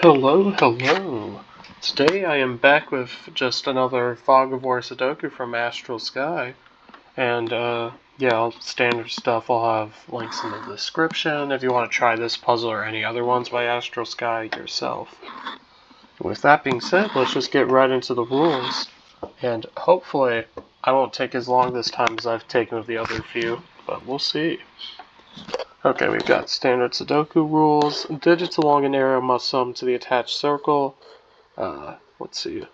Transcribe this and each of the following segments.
Hello, hello. Today I am back with just another Fog of War Sudoku from AstralSky. And, yeah, standard stuff. I'll have links in the description if you want to try this puzzle or any other ones by AstralSky yourself. With that being said, let's just get right into the rules. And hopefully I won't take as long this time as I've taken with the other few, but we'll see. Okay, we've got standard Sudoku rules. Digits along an arrow must sum to the attached circle. Let's see.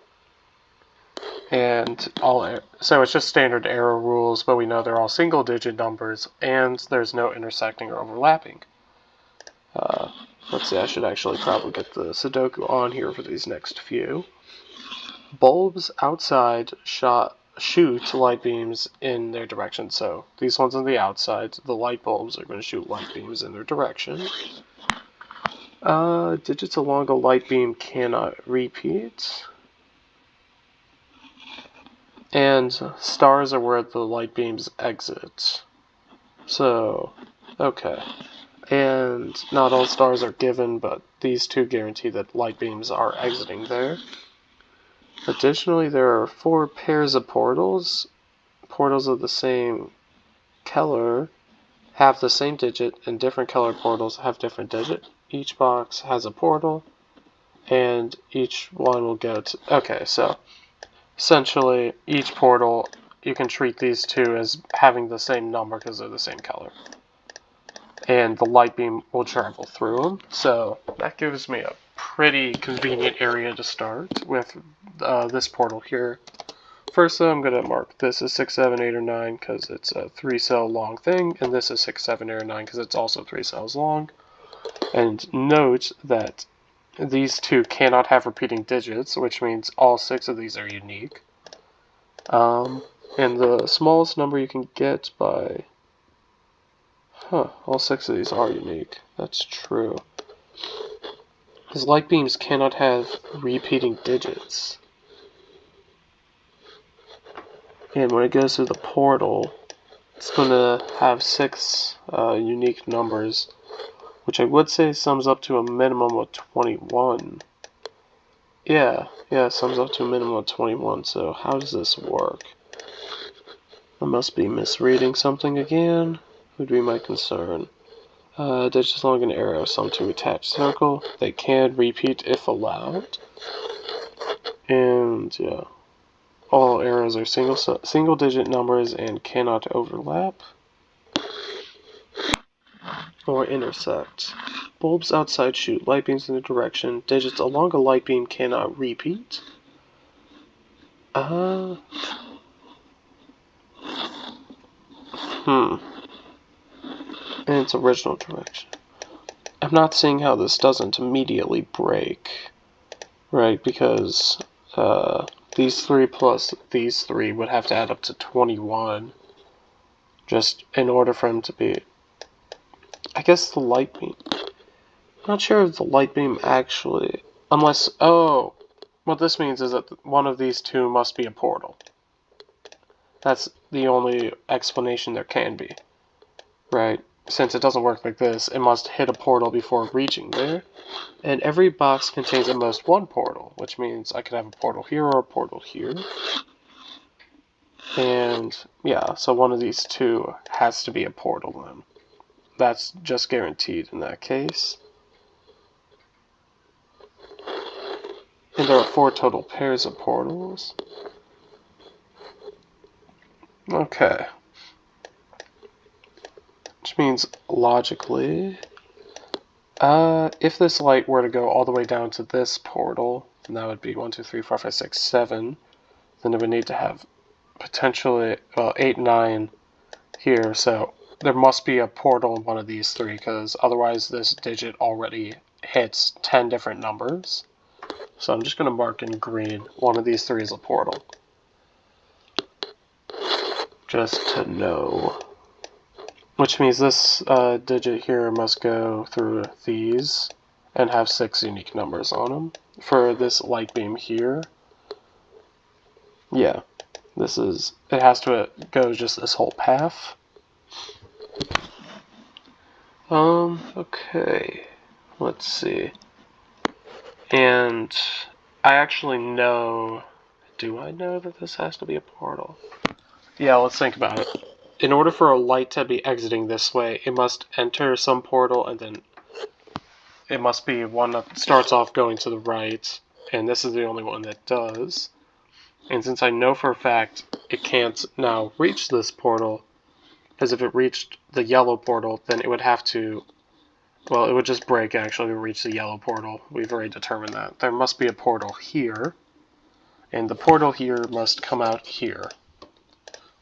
And so it's just standard arrow rules, but we know they're all single-digit numbers, and there's no intersecting or overlapping. Let's see, I should actually probably get the Sudoku on here for these next few. Bulbs outside shoot light beams in their direction. So these ones on the outside, the light bulbs are going to shoot light beams in their direction. Digits along a light beam cannot repeat. And stars are where the light beams exit. So, okay. And not all stars are given, but these two guarantee that light beams are exiting there. Additionally, there are 4 pairs of portals. Portals of the same color have the same digit, and different color portals have different digit. Each box has a portal, and each one will go to... Okay, so essentially, each portal, you can treat these two as having the same number because they're the same color. And the light beam will travel through them, so that gives me a pretty convenient area to start with this portal here. First, though, I'm going to mark this as 6, 7, 8, or 9 because it's a 3-cell long thing, and this is 6, 7, 8, or 9 because it's also 3 cells long. And note that these two cannot have repeating digits, which means all 6 of these are unique. And the smallest number you can get by... all 6 of these are unique. That's true. Because light beams cannot have repeating digits. And when it goes through the portal, it's going to have 6 unique numbers, which I would say sums up to a minimum of 21. Yeah, it sums up to a minimum of 21, so how does this work? I must be misreading something again, would be my concern. Digits along an arrow sum to attached circle. They can repeat if allowed. And, yeah. All arrows are single-digit numbers and cannot overlap or intersect. Bulbs outside shoot light beams in a direction. Digits along a light beam cannot repeat. In its original direction. I'm not seeing how this doesn't immediately break, right? Because these 3 plus these 3 would have to add up to 21, just in order for them to be... I guess the light beam... I'm not sure if the light beam actually... Unless... Oh! What this means is that one of these 2 must be a portal. That's the only explanation there can be. Right? Since it doesn't work like this, it must hit a portal before reaching there. And every box contains at most 1 portal, which means I could have a portal here or a portal here. And, yeah, so one of these 2 has to be a portal then. That's just guaranteed in that case. And there are 4 total pairs of portals. Okay. Which means, logically, if this light were to go all the way down to this portal, then that would be 1, 2, 3, 4, 5, 6, 7, then it would need to have potentially, 8, 9 here, so there must be a portal in one of these 3, because otherwise this digit already hits 10 different numbers. So I'm just going to mark in green, one of these 3 is a portal. Just to know. Which means this digit here must go through these and have 6 unique numbers on them. For this light beam here, yeah, it has to go just this whole path. Okay, let's see. And I actually know... Do I know that this has to be a portal? Yeah, let's think about it. In order for a light to be exiting this way, it must enter some portal, and then it must be one that starts off going to the right, and this is the only one that does. And since I know for a fact it can't now reach this portal, because if it reached the yellow portal, then it would have to... Well, it would just break, actually, to reach the yellow portal. We've already determined that. There must be a portal here, and the portal here must come out here.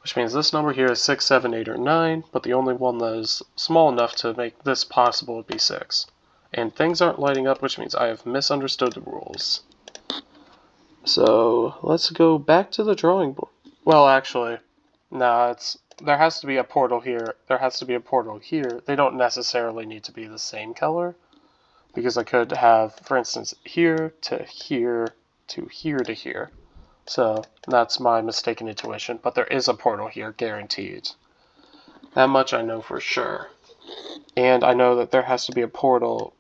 Which means this number here is 6, 7, 8, or 9, but the only one that is small enough to make this possible would be 6. And things aren't lighting up, which means I have misunderstood the rules. So, let's go back to the drawing board. Well, actually, no, there has to be a portal here, there has to be a portal here. They don't necessarily need to be the same color, because I could have, for instance, here to here to here to here. So, that's my mistaken intuition, but there is a portal here, guaranteed. That much I know for sure. And I know that there has to be a portal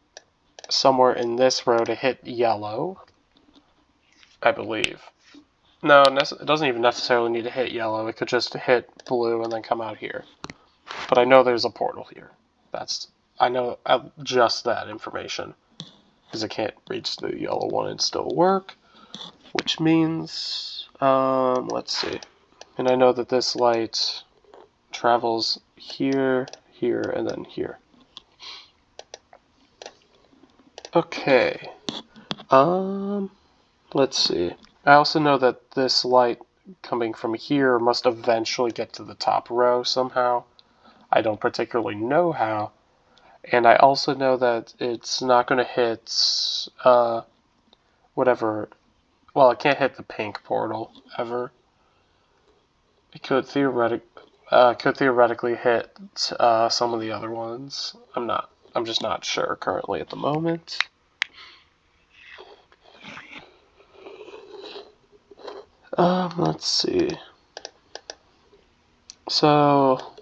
somewhere in this row to hit yellow, I believe. No, it doesn't even necessarily need to hit yellow. It could just hit blue and then come out here. But I know there's a portal here. I know just that information. Because I can't reach the yellow one and still work. Which means, let's see. And I know that this light travels here, here, and then here. Okay. Let's see. I also know that this light coming from here must eventually get to the top row somehow. I don't particularly know how. And I also know that it's not going to hit, whatever... Well, it can't hit the pink portal, ever. It could theoretically hit some of the other ones. I'm just not sure currently at the moment. Let's see. So...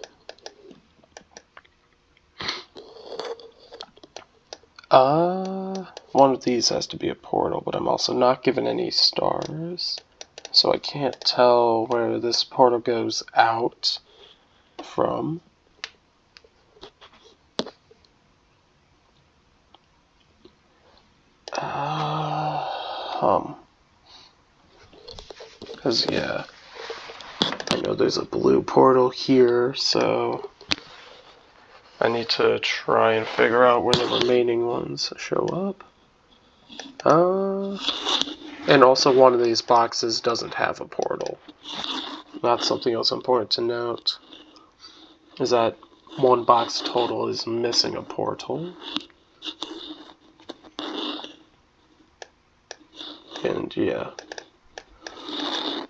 one of these has to be a portal, but I'm also not given any stars, so I can't tell where this portal goes out from. Because, yeah, I know there's a blue portal here, so I need to try and figure out where the remaining ones show up. And also one of these boxes doesn't have a portal. That's something else important to note, is that one box total is missing a portal. And yeah.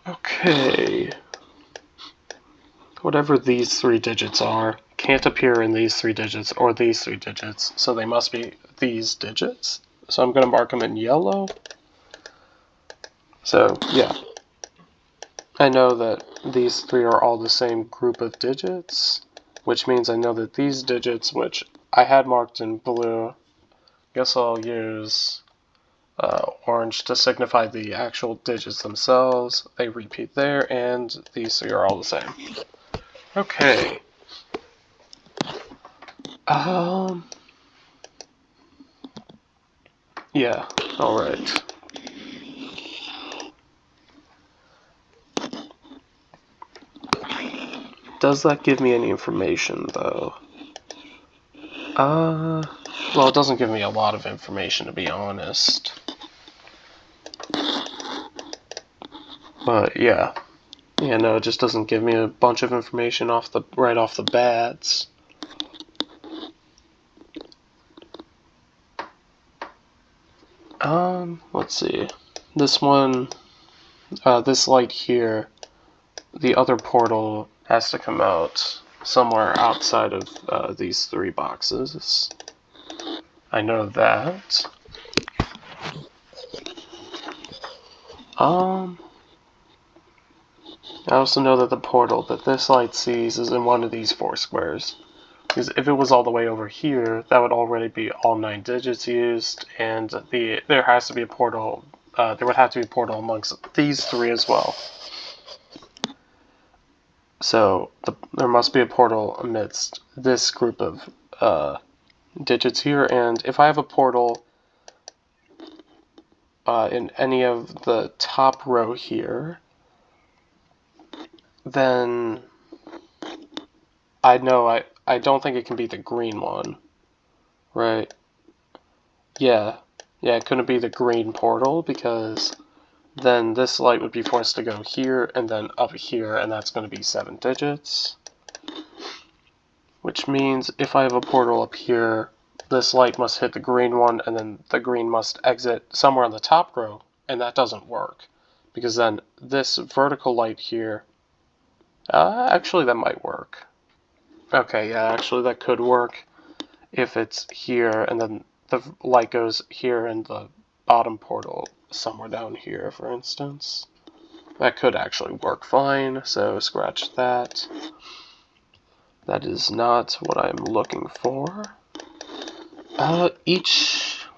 Okay. Whatever these 3 digits are can't appear in these 3 digits or these 3 digits, so they must be these digits. So I'm going to mark them in yellow. So, yeah. I know that these 3 are all the same group of digits, which means I know that these digits, which I had marked in blue, I guess I'll use orange to signify the actual digits themselves. They repeat there, and these 3 are all the same. Okay. Yeah, alright. Does that give me any information, though? Well, it doesn't give me a lot of information, to be honest. But, yeah. Yeah, no, it just doesn't give me a bunch of information right off the bat. Let's see. This one, this light here, the other portal has to come out somewhere outside of these 3 boxes. I know that. I also know that the portal that this light sees is in one of these 4 squares. Because if it was all the way over here, that would already be all 9 digits used, and there has to be a portal. There would have to be a portal amongst these 3 as well. So there must be a portal amidst this group of digits here, and if I have a portal in any of the top row here, then I know I don't think it can be the green one, right? Yeah, it couldn't be the green portal, because then this light would be forced to go here and then up here, and that's going to be 7 digits. Which means if I have a portal up here, this light must hit the green one, and then the green must exit somewhere on the top row, and that doesn't work. Because then this vertical light here, actually that might work. Okay, yeah, actually that could work if it's here, and then the light goes here in the bottom portal somewhere down here, for instance. That could actually work fine, so scratch that. That is not what I'm looking for.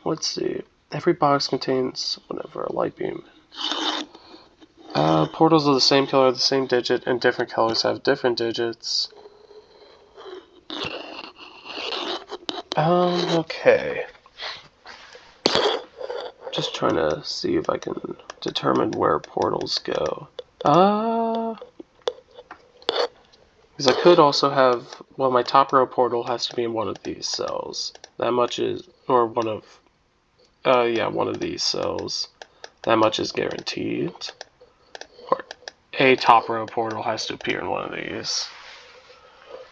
Let's see, every box contains whatever a light beam. Portals of the same color, the same digit, and different colors have different digits. Okay. Just trying to see if I can determine where portals go. Because I could also have, well, my top row portal has to be in one of these cells. That much is, or one of these cells. That much is guaranteed. Or a top row portal has to appear in one of these.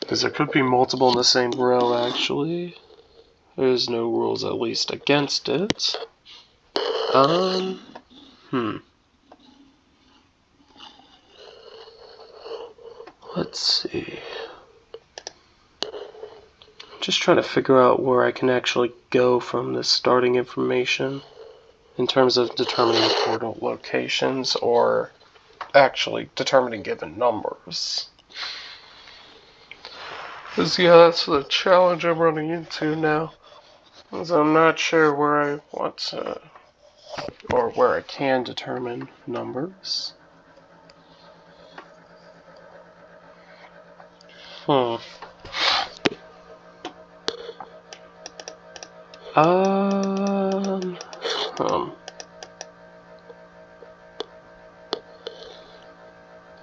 Because there could be multiple in the same row, actually. There's no rules, at least, against it. Let's see. Just trying to figure out where I can actually go from this starting information in terms of determining portal locations, or actually determining given numbers. Because, yeah, that's the challenge I'm running into now. Because I'm not sure where I want to, or where I can determine numbers.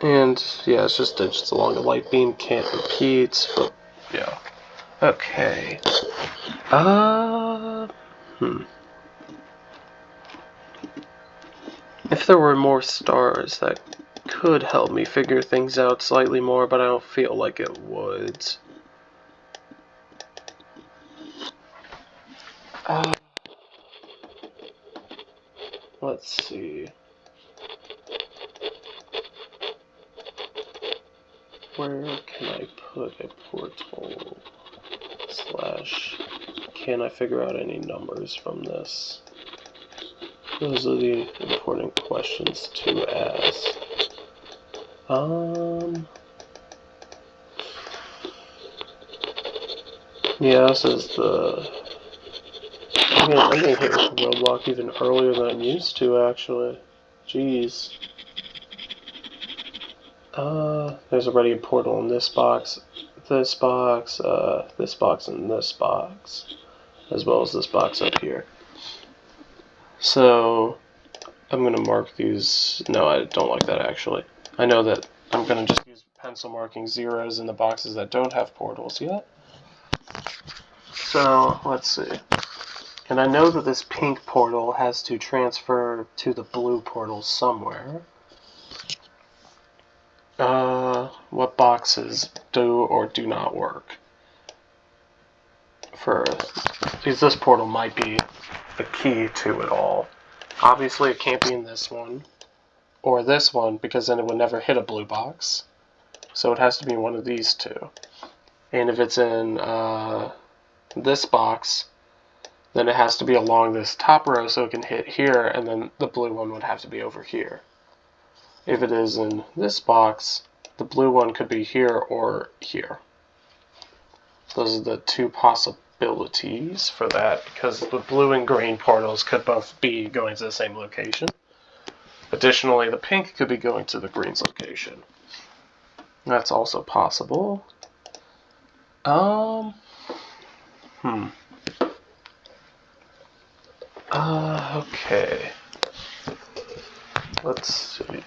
And, yeah, it's just digits along a light beam, can't repeat, but, yeah. Okay. If there were more stars, that could help me figure things out slightly more, but I don't feel like it would. Let's see. Where can I put a portal? / can I figure out any numbers from this? Those are the important questions to ask. Yeah, this is the... I'm getting hit with the roadblock even earlier than I'm used to, actually. Jeez. There's already a portal in this box, this box, and this box, as well as this box up here. So, I'm going to mark these... No, I don't like that, actually. I know that I'm going to just use pencil marking zeros in the boxes that don't have portals yet. So, let's see. And I know that this pink portal has to transfer to the blue portal somewhere. What boxes do or do not work? Because this portal might be the key to it all. Obviously, it can't be in this one, or this one, because then it would never hit a blue box. So it has to be in one of these two. And if it's in this box, then it has to be along this top row so it can hit here, and then the blue one would have to be over here. If it is in this box, the blue one could be here or here. Those are the two possibilities for that, because the blue and green portals could both be going to the same location. Additionally, the pink could be going to the green's location. That's also possible. Okay. Let's see.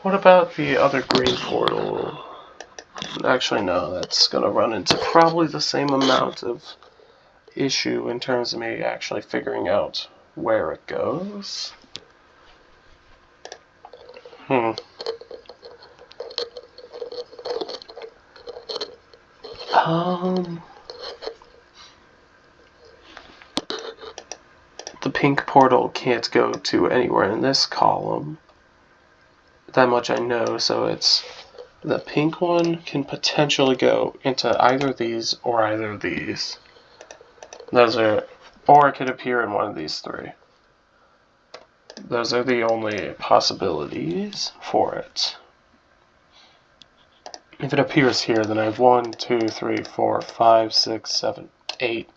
What about the other green portal? Actually, no, that's gonna run into probably the same amount of issue in terms of me actually figuring out where it goes. The pink portal can't go to anywhere in this column. That much I know, so it's the pink one can potentially go into either these or either these. Those are, or it could appear in one of these three. Those are the only possibilities for it. If it appears here, then I have 1, 2, 3, 4, 5, 6, 7, 8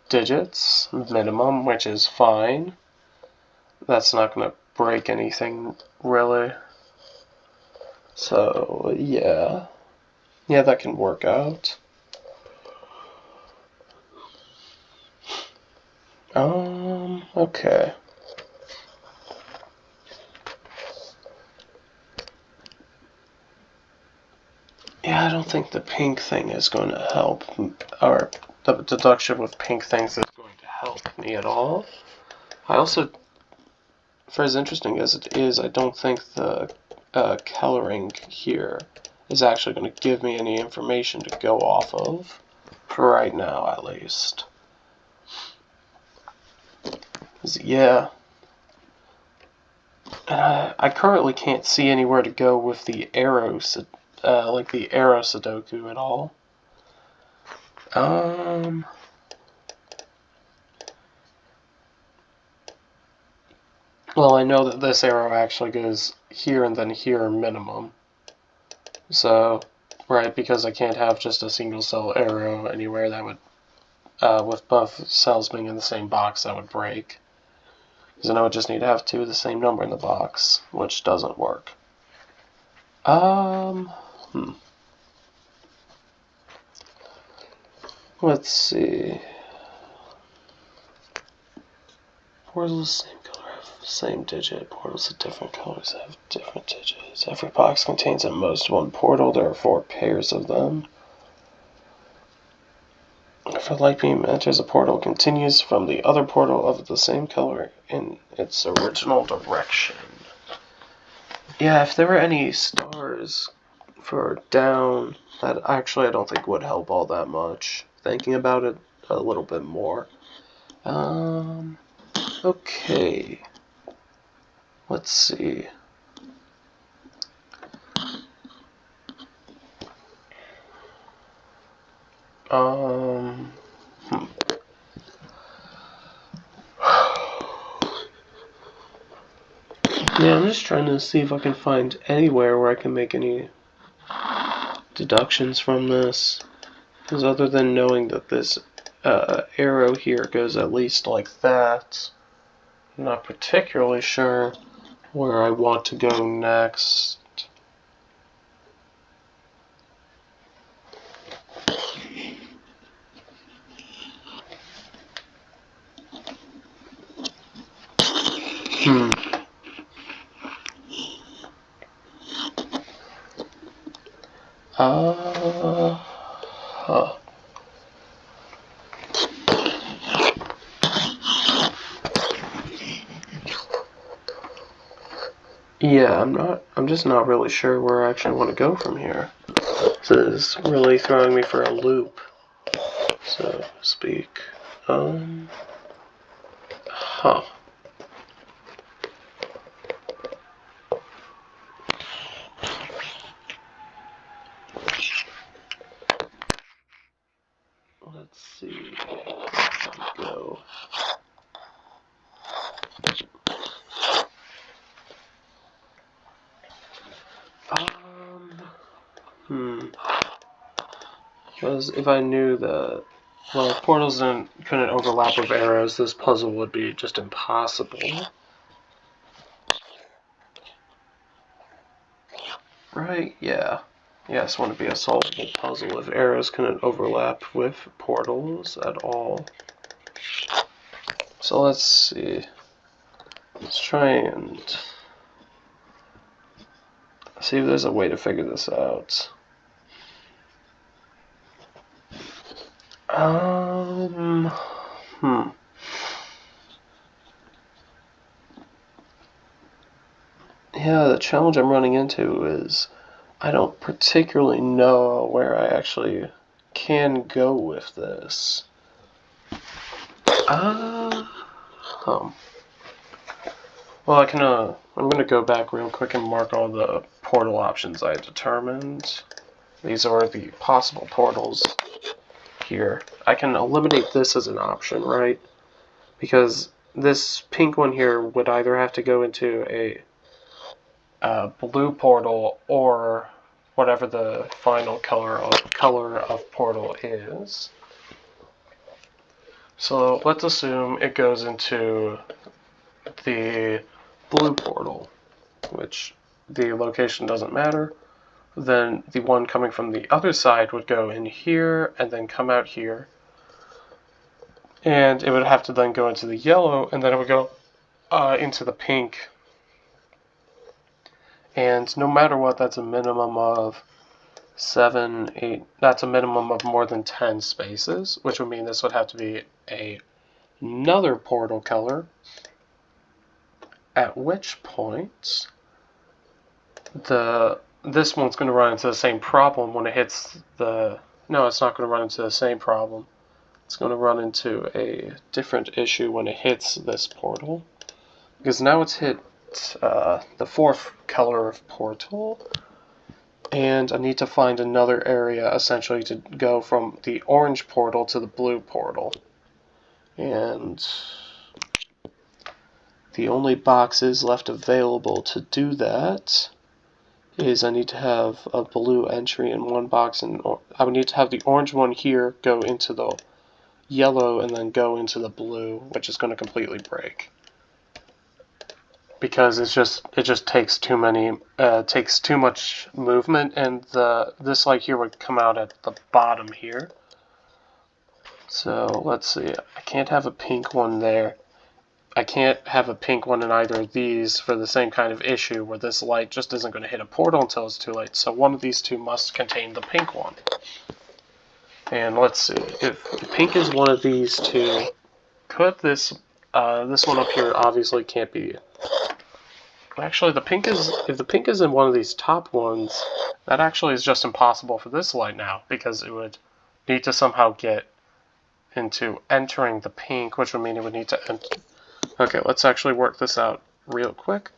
digits minimum, which is fine. That's not going to break anything, really. So, yeah. Yeah, that can work out. Okay. Yeah, I don't think the pink thing is going to help, or the deduction with pink things is going to help me at all. I also, for as interesting as it is, I don't think the coloring here is actually going to give me any information to go off of, for right now at least. Yeah. And I currently can't see anywhere to go with the arrow, like the arrow Sudoku at all. Well, I know that this arrow actually goes here and then here minimum. So, right, because I can't have just a single cell arrow anywhere, that would, with both cells being in the same box, that would break. Because then I would just need to have two of the same number in the box, which doesn't work. Let's see. Portals, same color, have same digit. Portals of different colors have different digits. Every box contains at most one portal. There are 4 pairs of them. If a light beam enters a portal, it continues from the other portal of the same color in its original direction. Yeah, if there were any stars for down, that actually I don't think would help all that much. Thinking about it a little bit more. Okay. Let's see. Yeah, I'm just trying to see if I can find anywhere where I can make any deductions from this. Because other than knowing that this arrow here goes at least like that, I'm not particularly sure where I want to go next. Yeah, I'm just not really sure where I actually want to go from here. This is really throwing me for a loop, so to speak. Let's see. Let's go. Because if I knew that, well, if portals couldn't overlap with arrows, this puzzle would be just impossible. Right? Yeah. Yes, wouldn't be a solvable puzzle if arrows couldn't overlap with portals at all. So let's see. Let's try and see if there's a way to figure this out. Yeah, the challenge I'm running into is I don't particularly know where I actually can go with this. Well, I'm gonna go back real quick and mark all the portal options I determined. These are the possible portals here. I can eliminate this as an option, right? Because this pink one here would either have to go into a blue portal or whatever the final color of portal is. So let's assume it goes into the blue portal, which the location doesn't matter. Then the one coming from the other side would go in here and then come out here. And it would have to then go into the yellow, and then it would go into the pink. And no matter what, that's a minimum of 7, 8, that's a minimum of more than 10 spaces, which would mean this would have to be another portal color, at which point this one's going to run into the same problem when it hits the... No, it's not going to run into the same problem. It's going to run into a different issue when it hits this portal, because now it's hit the fourth color of portal, and I need to find another area essentially to go from the orange portal to the blue portal. And the only boxes left available to do that is I need to have a blue entry in one box, and I would need to have the orange one here go into the yellow and then go into the blue, which is going to completely break. Because it just takes too much movement, and this light here would come out at the bottom here. So let's see, I can't have a pink one there. I can't have a pink one in either of these for the same kind of issue where this light just isn't going to hit a portal until it's too late. So one of these two must contain the pink one. And let's see, if pink is one of these two, could this one up here obviously can't be... Actually, if the pink is in one of these top ones, that actually is just impossible for this light now, because it would need to somehow get into entering the pink, which would mean it would need to enter... Okay, let's actually work this out real quick.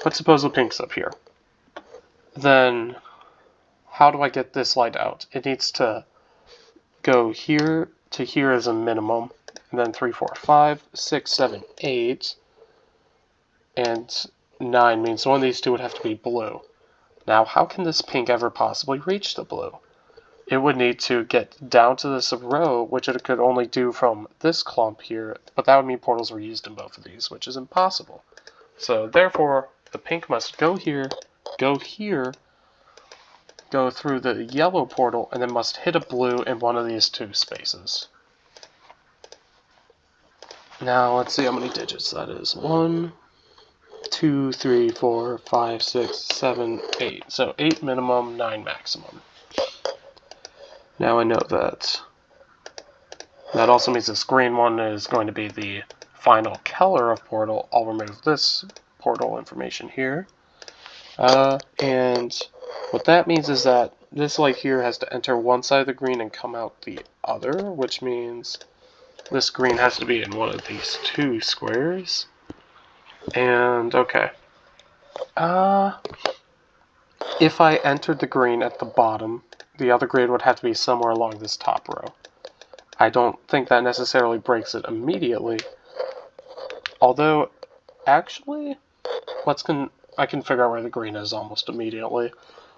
Let's suppose the pink's up here. Then, how do I get this light out? It needs to go here to here as a minimum, and then 3, 4, 5, 6, 7, 8, and 9 means one of these two would have to be blue. Now, how can this pink ever possibly reach the blue? It would need to get down to this row, which it could only do from this clump here, but that would mean portals were used in both of these, which is impossible. So, therefore, the pink must go here, go through the yellow portal, and then must hit a blue in one of these two spaces. Now, let's see how many digits that is. 1, 2, 3, 4, 5, 6, 7, 8. So 8 minimum, 9 maximum. Now I know that. That also means this green one is going to be the final color of portal. I'll remove this portal information here. And what that means is that this light here has to enter one side of the green and come out the other, which means this green has to be in one of these two squares. And, okay. If I entered the green at the bottom, the other green would have to be somewhere along this top row. I don't think that necessarily breaks it immediately. Although, actually, I can figure out where the green is almost immediately.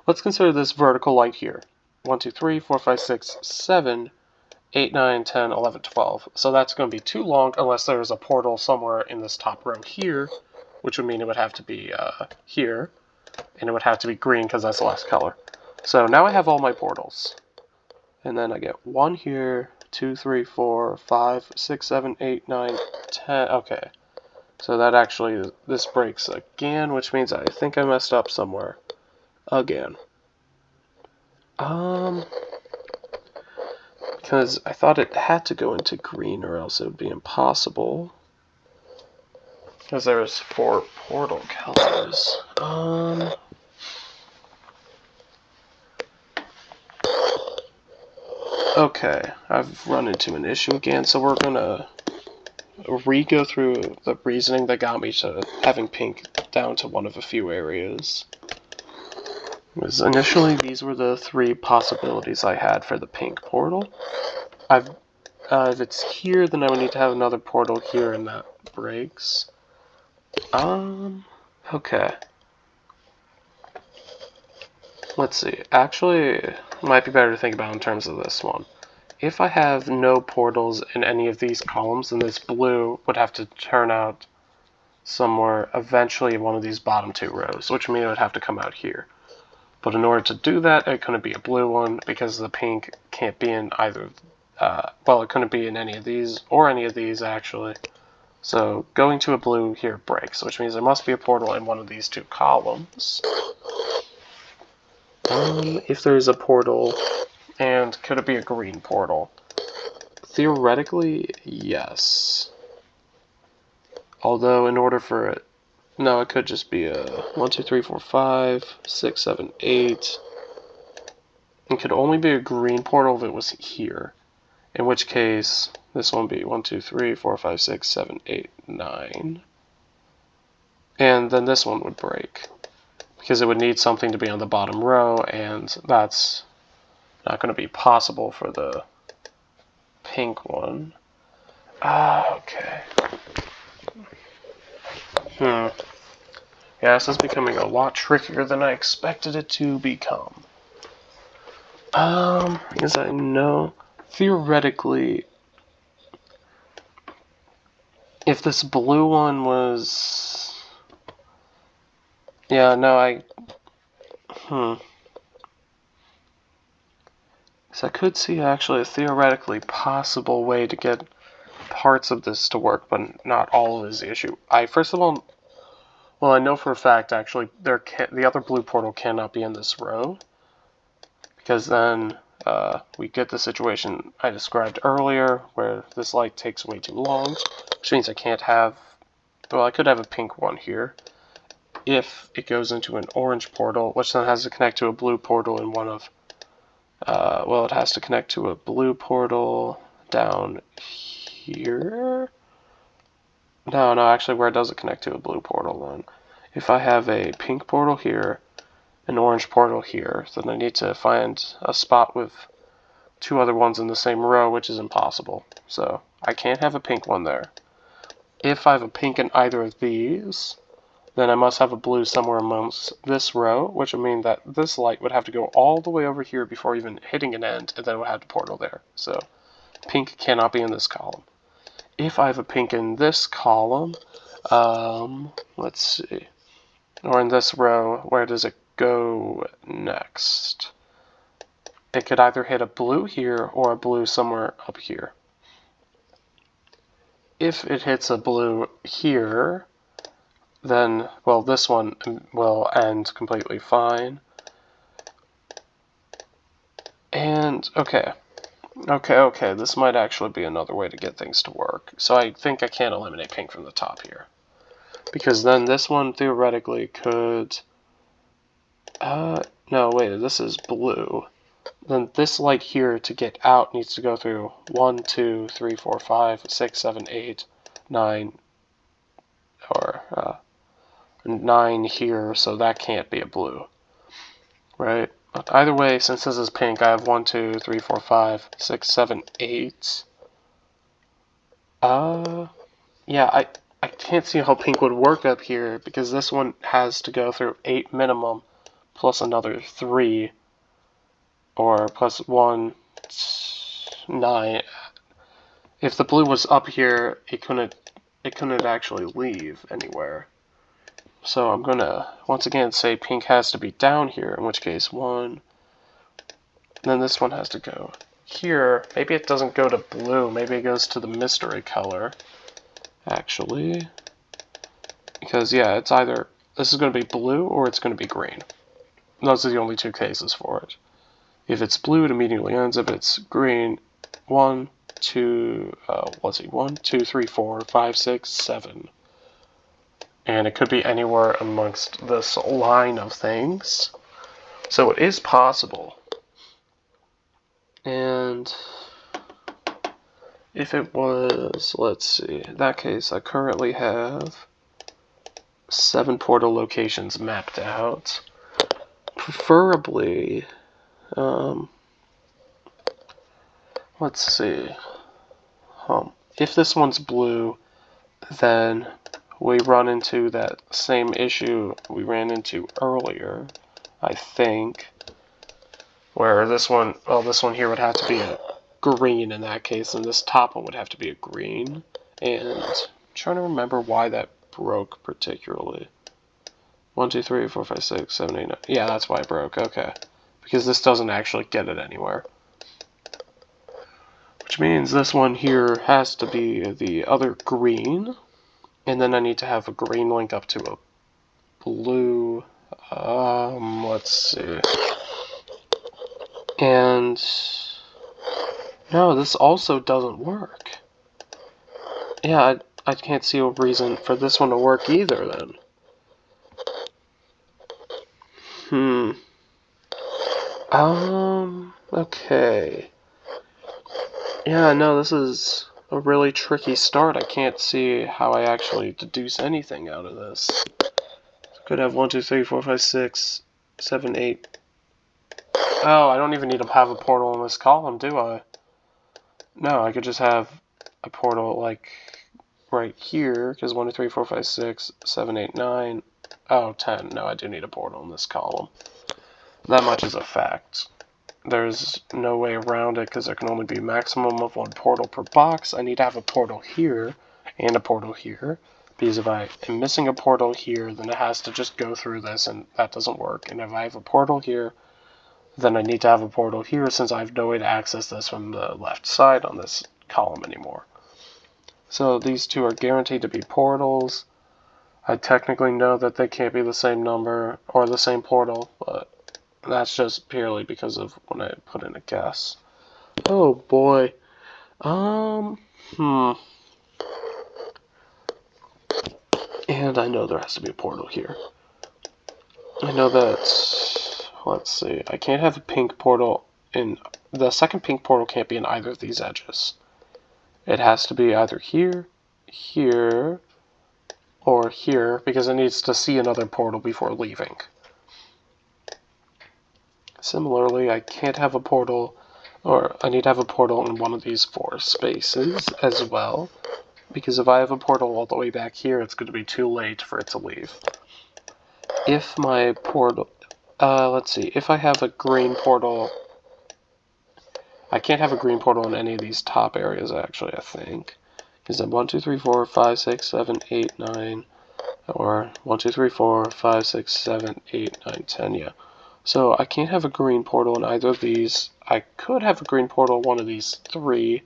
Let's consider this vertical light here. 1, 2, 3, 4, 5, 6, 7, 8, 9, 10, 11, 12. So that's going to be too long unless there's a portal somewhere in this top row here, which would mean it would have to be here, and it would have to be green because that's the last color. So now I have all my portals. And then I get 1 here, 2, 3, 4, 5, 6, 7, 8, 9, 10. Okay. So that actually, this breaks again, which means I think I messed up somewhere. Again. Because I thought it had to go into green or else it would be impossible. Because there's 4 portal colors. Okay, I've run into an issue again, so we're gonna re-go through the reasoning that got me to having pink down to one of a few areas. Because initially, these were the 3 possibilities I had for the pink portal. If it's here, then I would need to have another portal here, and that breaks. Okay. Let's see. Actually, it might be better to think about in terms of this one. If I have no portals in any of these columns, then this blue would have to turn out somewhere eventually in one of these bottom 2 rows, which means it would have to come out here. But in order to do that, it couldn't be a blue one because the pink can't be in either. Well, it couldn't be in any of these or any of these actually. So going to a blue here breaks, which means there must be a portal in one of these 2 columns. If there's a portal, and could it be a green portal? Theoretically, yes. Although in order for it, no, it could just be a 1, 2, 3, 4, 5, 6, 7, 8. It could only be a green portal if it was here. In which case, this one would be 1, 2, 3, 4, 5, 6, 7, 8, 9. And then this one would break. Because it would need something to be on the bottom row, and that's not going to be possible for the pink one. Okay. Yeah, this is becoming a lot trickier than I expected it to become. Because I know, theoretically, if this blue one was... Yeah, no, So I could see actually a theoretically possible way to get parts of this to work, but not all is the issue. First of all, well, I know for a fact actually the other blue portal cannot be in this row, because then we get the situation I described earlier where this light takes way too long, which means I can't have. Well, I could have a pink one here if it goes into an orange portal, which then has to connect to a blue portal in one of. Well, it has to connect to a blue portal down here. No, actually, where does it connect to a blue portal then? If I have a pink portal here, an orange portal here, then I need to find a spot with 2 other ones in the same row, which is impossible. So I can't have a pink one there. If I have a pink in either of these, then I must have a blue somewhere amongst this row, which would mean that this light would have to go all the way over here before even hitting an end, and then it would have to portal there. So pink cannot be in this column. If I have a pink in this column, let's see, or in this row, where does it go next? It could either hit a blue here or a blue somewhere up here. If it hits a blue here, then, well, this one will end completely fine. And, okay, this might actually be another way to get things to work. So I think I can't eliminate pink from the top here. Because then this one theoretically could... no, wait, this is blue. Then this light here to get out needs to go through 1, 2, 3, 4, 5, 6, 7, 8, 9, or 9 here, so that can't be a blue, right? But either way, since this is pink, I have 1, 2, 3, 4, 5, 6, 7, 8. Yeah, I can't see how pink would work up here, because this one has to go through 8 minimum, plus another 3. or plus 1, 9. If the blue was up here, it couldn't actually leave anywhere. So I'm gonna once again say pink has to be down here, in which case 1. Then this one has to go here. Maybe it doesn't go to blue, maybe it goes to the mystery color, actually. Because yeah, it's either this is gonna be blue or it's gonna be green. Those are the only two cases for it. If it's blue, it immediately ends. If it's green, 1, 2, let's see, 1, 2, 3, 4, 5, 6, 7. And it could be anywhere amongst this line of things. So it is possible. And if it was, let's see, in that case, I currently have 7 portal locations mapped out. Preferably, let's see, if this one's blue, then we run into that same issue we ran into earlier, I think, where this one here would have to be a green in that case, and this top one would have to be a green, and I'm trying to remember why that broke particularly. 1, 2, 3, 4, 5, 6, 7, 8, 9. Yeah, that's why it broke, okay. Because this doesn't actually get it anywhere. Which means this one here has to be the other green, and then I need to have a green link up to a blue, let's see. And no, this also doesn't work. Yeah, I can't see a reason for this one to work either then. Okay. Yeah, no, this is a really tricky start. I can't see how I actually deduce anything out of this. Could have 1, 2, 3, 4, 5, 6, 7, 8. Oh, I don't even need to have a portal in this column, do I? No, I could just have a portal, like, right here, because 1, 2, 3, 4, 5, 6, 7, 8, 9. Oh, 10. No, I do need a portal in this column. That much is a fact. There's no way around it, because there can only be a maximum of 1 portal per box. I need to have a portal here, and a portal here, because if I am missing a portal here, then it has to just go through this, and that doesn't work. And if I have a portal here, then I need to have a portal here, since I have no way to access this from the left side on this column anymore. So these two are guaranteed to be portals. I technically know that they can't be the same number, or the same portal, but that's just purely because of when I put in a guess. Oh boy. And I know there has to be a portal here. I know that, let's see, I can't have a pink portal in, the second pink portal can't be in either of these edges. It has to be either here, here, or here, because it needs to see another portal before leaving. Similarly, I can't have a portal, or I need to have a portal in one of these 4 spaces as well, because if I have a portal all the way back here, it's going to be too late for it to leave. If my portal, let's see, if I have a green portal, I can't have a green portal in any of these top areas actually, I think. Because then 1, 2, 3, 4, 5, 6, 7, 8, 9, or 1, 2, 3, 4, 5, 6, 7, 8, 9, 10, yeah. So I can't have a green portal in either of these. I could have a green portal in one of these 3.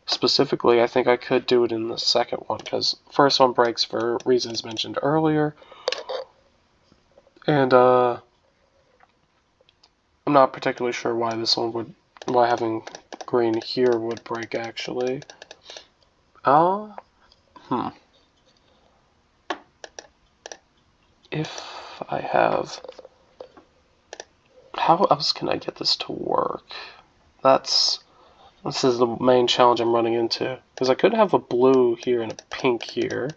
Specifically, I think I could do it in the second one, because first one breaks for reasons mentioned earlier. And, I'm not particularly sure why this one would, why having green here would break, actually. If I have, how else can I get this to work? This is the main challenge I'm running into. Because I could have a blue here and a pink here.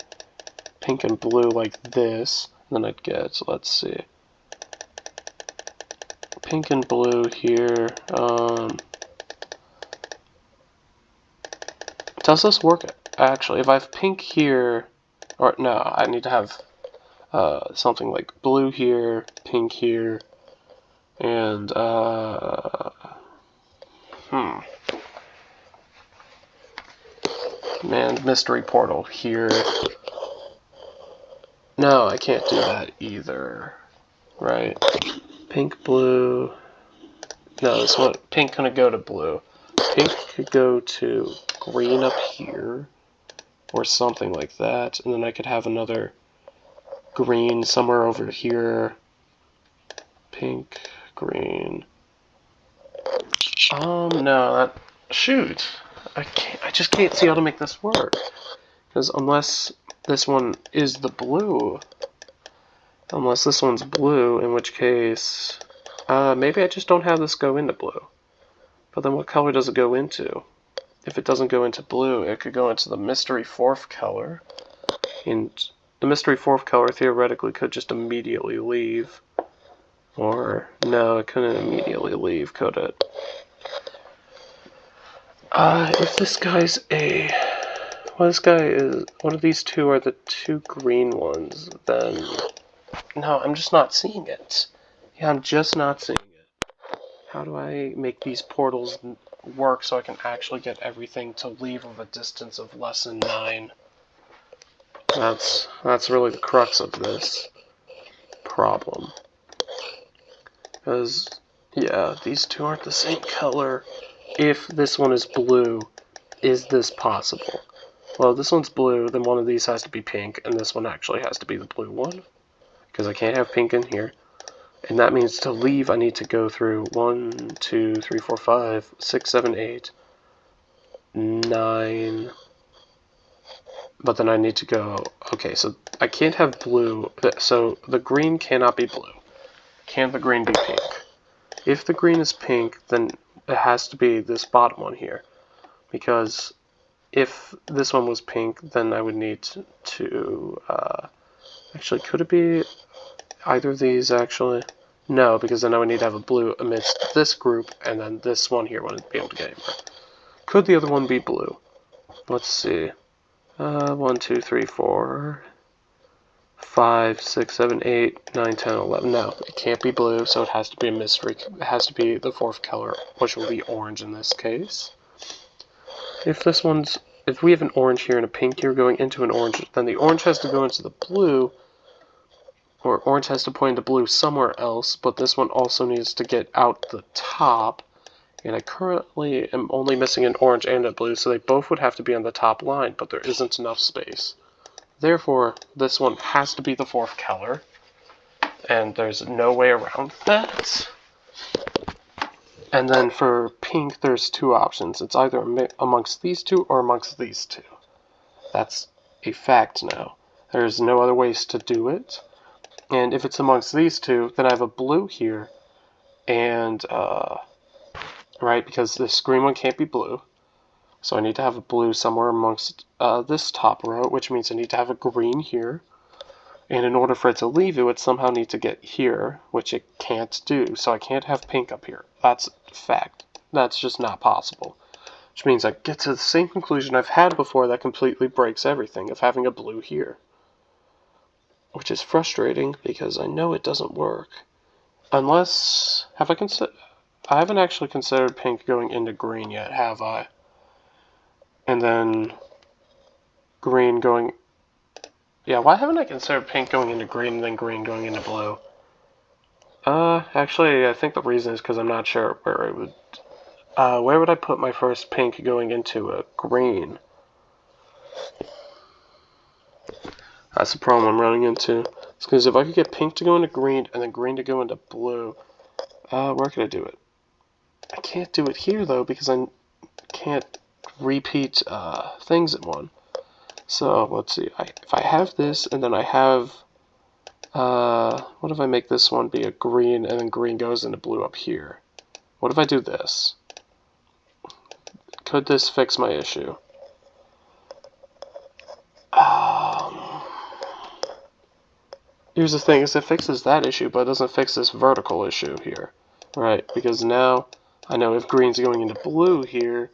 Pink and blue like this. Then I'd get, let's see, pink and blue here. Does this work? Actually, if I have pink here, or no, I need to have something like blue here, pink here, and Man, mystery portal here. No, I can't do that either. Right. Pink, blue. No, this one. Pink couldn't go to blue. Pink could go to green up here. Or something like that. And then I could have another green somewhere over here. Pink, green. No, shoot. I just can't see how to make this work. Because unless this one is the blue, unless this one's blue, in which case, maybe I just don't have this go into blue. But then what color does it go into? If it doesn't go into blue, it could go into the mystery fourth color. And the mystery fourth color theoretically could just immediately leave. Or, no, it couldn't immediately leave, could it? If this guy's a... Well, this guy is... One of these two are the two green ones, then... No, I'm just not seeing it. Yeah, I'm just not seeing it. How do I make these portals work so I can actually get everything to leave of a distance of less than 9? That's really the crux of this problem. Because, yeah, these two aren't the same color. If this one is blue, is this possible? Well, if this one's blue, then one of these has to be pink, and this one actually has to be the blue one. Because I can't have pink in here. And that means to leave, I need to go through 1, 2, 3, 4, 5, 6, 7, 8, 9. But then I need to go... Okay, so I can't have blue. So the green cannot be blue. Can the green be pink? If the green is pink, then it has to be this bottom one here. Because if this one was pink, then I would need to actually, could it be either of these, actually? No, because then I would need to have a blue amidst this group, and then this one here wouldn't be able to get anywhere. Could the other one be blue? Let's see. 1, 2, 3, 4... 5, 6, 7, 8, 9, 10, 11. No, it can't be blue, so it has to be a mystery. It has to be the fourth color, which will be orange in this case. If we have an orange here and a pink here going into an orange, then the orange has to go into the blue, or orange has to point to blue somewhere else, but this one also needs to get out the top. And I currently am only missing an orange and a blue, so they both would have to be on the top line, but there isn't enough space. Therefore, this one has to be the fourth color, and there's no way around that. And then for pink, there's two options. It's either amongst these two or amongst these two. That's a fact now. There's no other ways to do it. And if it's amongst these two, then I have a blue here, and, right, because this green one can't be blue. So I need to have a blue somewhere amongst this top row, which means I need to have a green here. And in order for it to leave, it would somehow need to get here, which it can't do. So I can't have pink up here. That's a fact. That's just not possible. Which means I get to the same conclusion I've had before that completely breaks everything of having a blue here. Which is frustrating because I know it doesn't work. Unless... I haven't actually considered pink going into green yet, have I? And then green going... Yeah, why haven't I considered pink going into green and then green going into blue? Actually, I think the reason is because I'm not sure where I would... where would I put my first pink going into a green? That's the problem I'm running into. It's because if I could get pink to go into green and then green to go into blue, where could I do it? I can't do it here, though, because I can't repeat things in one. So let's see. If I have this and then I have what if I make this one be a green and then green goes into blue up here? What if I do this? Could this fix my issue? Here's the thing, is it fixes that issue, but it doesn't fix this vertical issue here. Right, because now I know if green's going into blue here,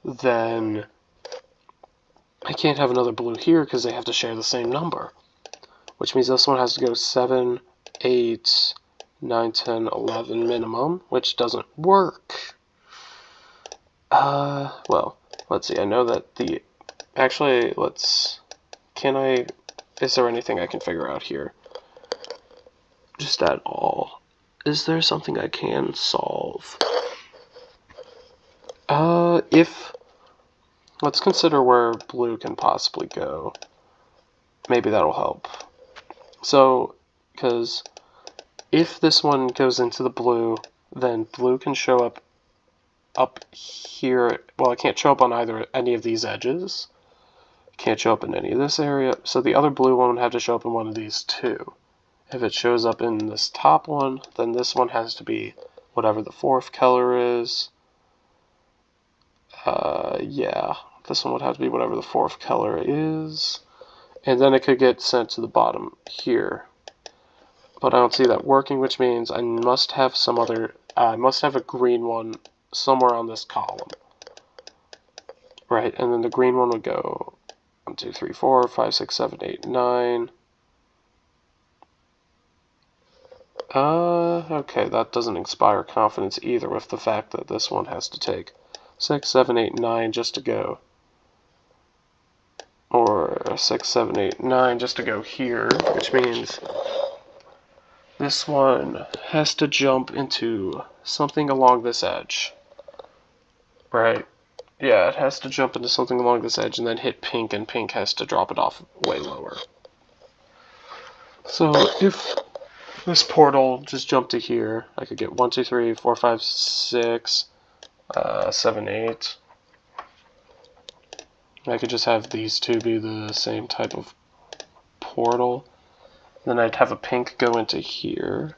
then I can't have another blue here because they have to share the same number. Which means this one has to go 7, 8, 9, 10, 11 minimum, which doesn't work. Well, let's see. I know that actually, is there anything I can figure out here? Just at all. Is there something I can solve? Let's consider where blue can possibly go. Maybe that'll help. So, because if this one goes into the blue, then blue can show up here. Well, it can't show up on any of these edges. It can't show up in any of this area. So the other blue one would have to show up in one of these two. If it shows up in this top one, then this one has to be whatever the fourth color is. Yeah, this one would have to be whatever the fourth color is. And then it could get sent to the bottom here. But I don't see that working, which means I must have I must have a green one somewhere on this column. Right, and then the green one would go 1, 2, 3, 4, 5, 6, 7, 8, 9. Okay, that doesn't inspire confidence either with the fact that this one has to take 6, 7, 8, 9 just to go. Or 6, 7, 8, 9 just to go here, which means this one has to jump into something along this edge. Right? Yeah, it has to jump into something along this edge and then hit pink, and pink has to drop it off way lower. So if this portal just jumped to here, I could get 1, 2, 3, 4, 5, 6, 7, 8. I could just have these two be the same type of portal. Then I'd have a pink go into here.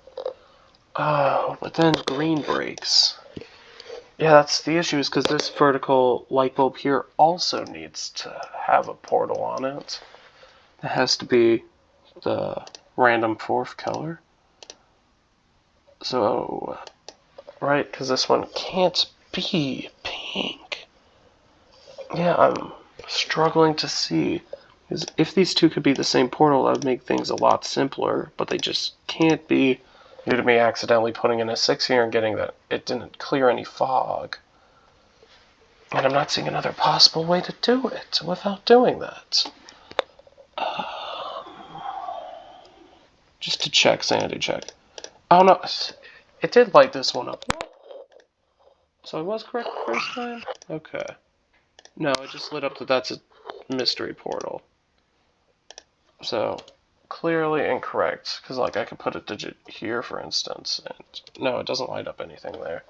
Oh, but then green breaks. Yeah, that's the issue, is because this vertical light bulb here also needs to have a portal on it. It has to be the random fourth color. So, right, because this one can't be pink. Yeah, I'm struggling to see. Because if these two could be the same portal, that would make things a lot simpler, but they just can't be due to me accidentally putting in a 6 here and getting that it didn't clear any fog. And I'm not seeing another possible way to do it without doing that. Just to check, sanity check. Oh no, it did light this one up. So I was correct the first time? Okay. No, it just lit up that that's a mystery portal. So, clearly incorrect, because like I could put a digit here, for instance, and no, it doesn't light up anything there.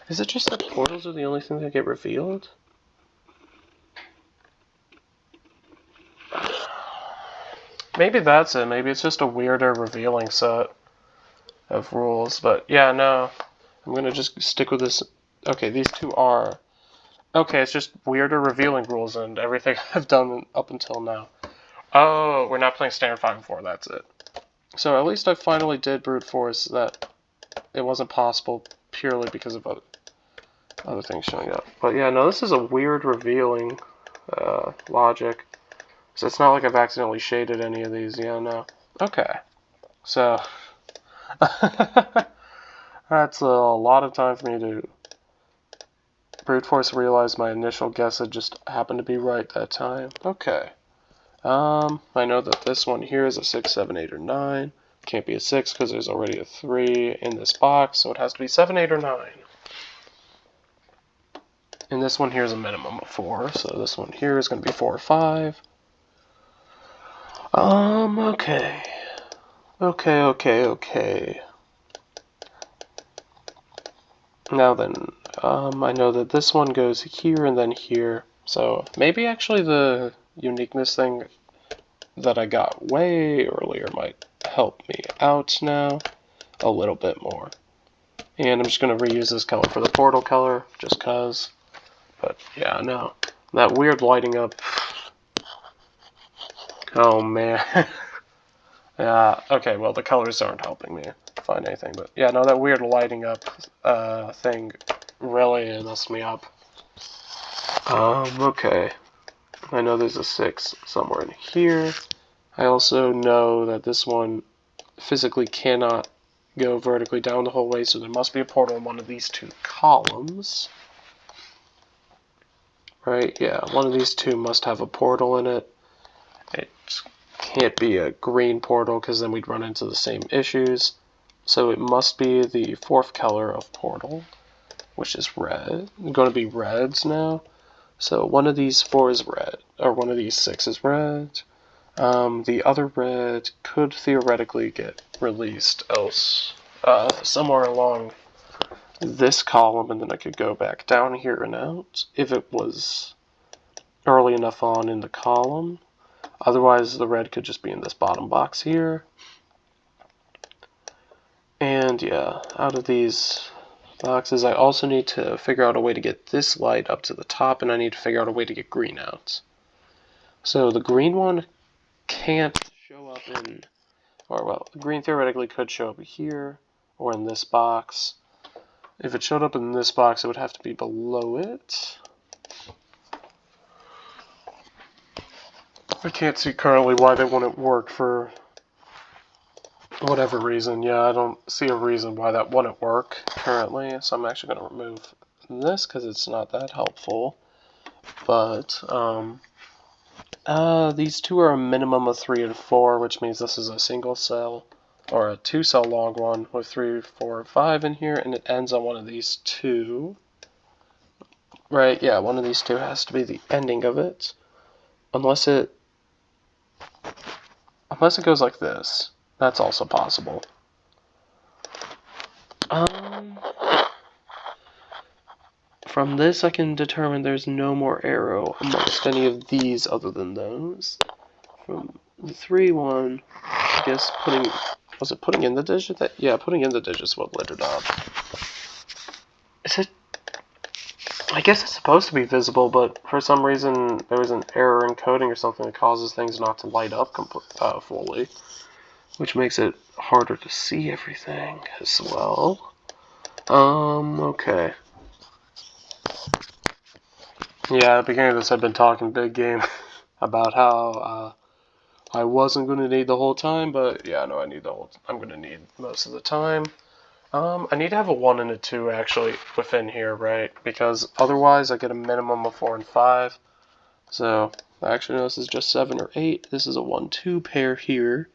Is it just that portals are the only thing that get revealed? Maybe that's it. Maybe it's just a weirder revealing set of rules. But yeah, no. I'm going to just stick with this. Okay, these two are. Okay, it's just weirder revealing rules and everything I've done up until now. Oh, we're not playing standard 5 and 4. That's it. So at least I finally did brute force that it wasn't possible purely because of other things showing up. But yeah, no, this is a weird revealing logic. So it's not like I've accidentally shaded any of these. Yeah, no. Okay. So, that's a lot of time for me to brute force realize my initial guess had just happened to be right that time. Okay. I know that this one here is a 6, 7, 8, or 9. Can't be a 6 because there's already a 3 in this box, so it has to be 7, 8, or 9. And this one here is a minimum of 4, so this one here is going to be 4 or 5. Okay. Okay. Now then, I know that this one goes here and then here, so maybe actually the uniqueness thing that I got way earlier might help me out now a little bit more. And I'm just going to reuse this color for the portal color, just cause. But yeah, no. That weird lighting up. Oh man. Yeah, okay, well the colors aren't helping me find anything, but yeah, no, that weird lighting up thing really messed me up. Okay. I know there's a 6 somewhere in here. I also know that this one physically cannot go vertically down the whole way, so there must be a portal in one of these two columns. right? Yeah, one of these two must have a portal in it. It can't be a green portal because then we'd run into the same issues. So it must be the fourth color of portal, which is red. It's going to be reds now. So one of these 4 is red, or one of these 6 is red. The other red could theoretically get released else somewhere along this column, and then I could go back down here and out if it was early enough on in the column. Otherwise, the red could just be in this bottom box here. And yeah, out of these boxes, I also need to figure out a way to get this light up to the top, and I need to figure out a way to get green out. So the green one can't show up in, or well, green theoretically could show up here, or in this box. If it showed up in this box, it would have to be below it. I can't see currently why they wouldn't work for whatever reason. Yeah, I don't see a reason why that wouldn't work currently, so I'm actually going to remove this because it's not that helpful. But these two are a minimum of 3 and 4, which means this is a single cell, or a 2-cell long one with 3, 4, 5 in here, and it ends on one of these 2. Right, yeah, one of these 2 has to be the ending of it. Unless it goes like this. That's also possible. From this I can determine there's no more arrow amongst any of these other than those. From the 3 one, I guess putting in the digit? Yeah, putting in the digits what lit it up. Is it? I guess it's supposed to be visible, but for some reason there was an error in coding or something that causes things not to light up fully, which makes it harder to see everything as well. Okay. Yeah, at the beginning of this I've been talking big game about how I wasn't going to need the whole time, but yeah, no, I'm going to need most of the time. I need to have a 1 and a 2 actually within here, right? Because otherwise I get a minimum of 4 and 5. So, actually no, this is just 7 or 8. This is a 1-2 pair here.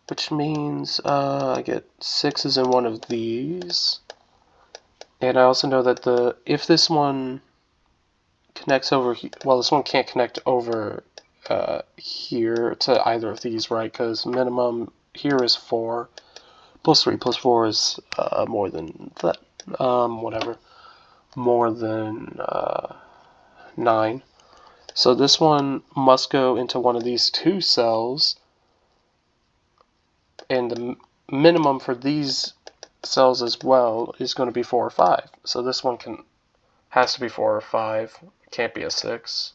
Which means I get 6s in one of these. And I also know that if this one connects over here, well, this one can't connect over here to either of these, right? Because minimum here is 4. Plus 3 plus 4 is more than that. Whatever. More than 9. So this one must go into one of these 2 cells. And the minimum for these cells as well is going to be 4 or 5. So this one has to be 4 or 5. It can't be a 6.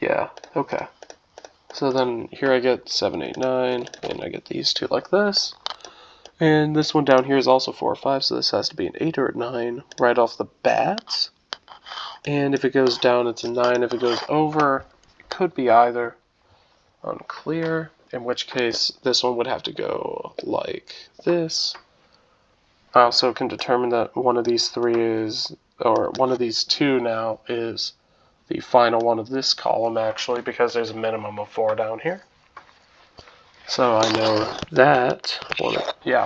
Yeah, okay. So then here I get 7, 8, 9, and I get these 2 like this. And this one down here is also 4 or 5, so this has to be an 8 or a 9 right off the bat. And if it goes down, it's a 9. If it goes over, it could be either. Unclear. In which case, this one would have to go like this. I also can determine that one of these 3 is, or one of these 2 now is the final one of this column actually, because there's a minimum of 4 down here. So I know that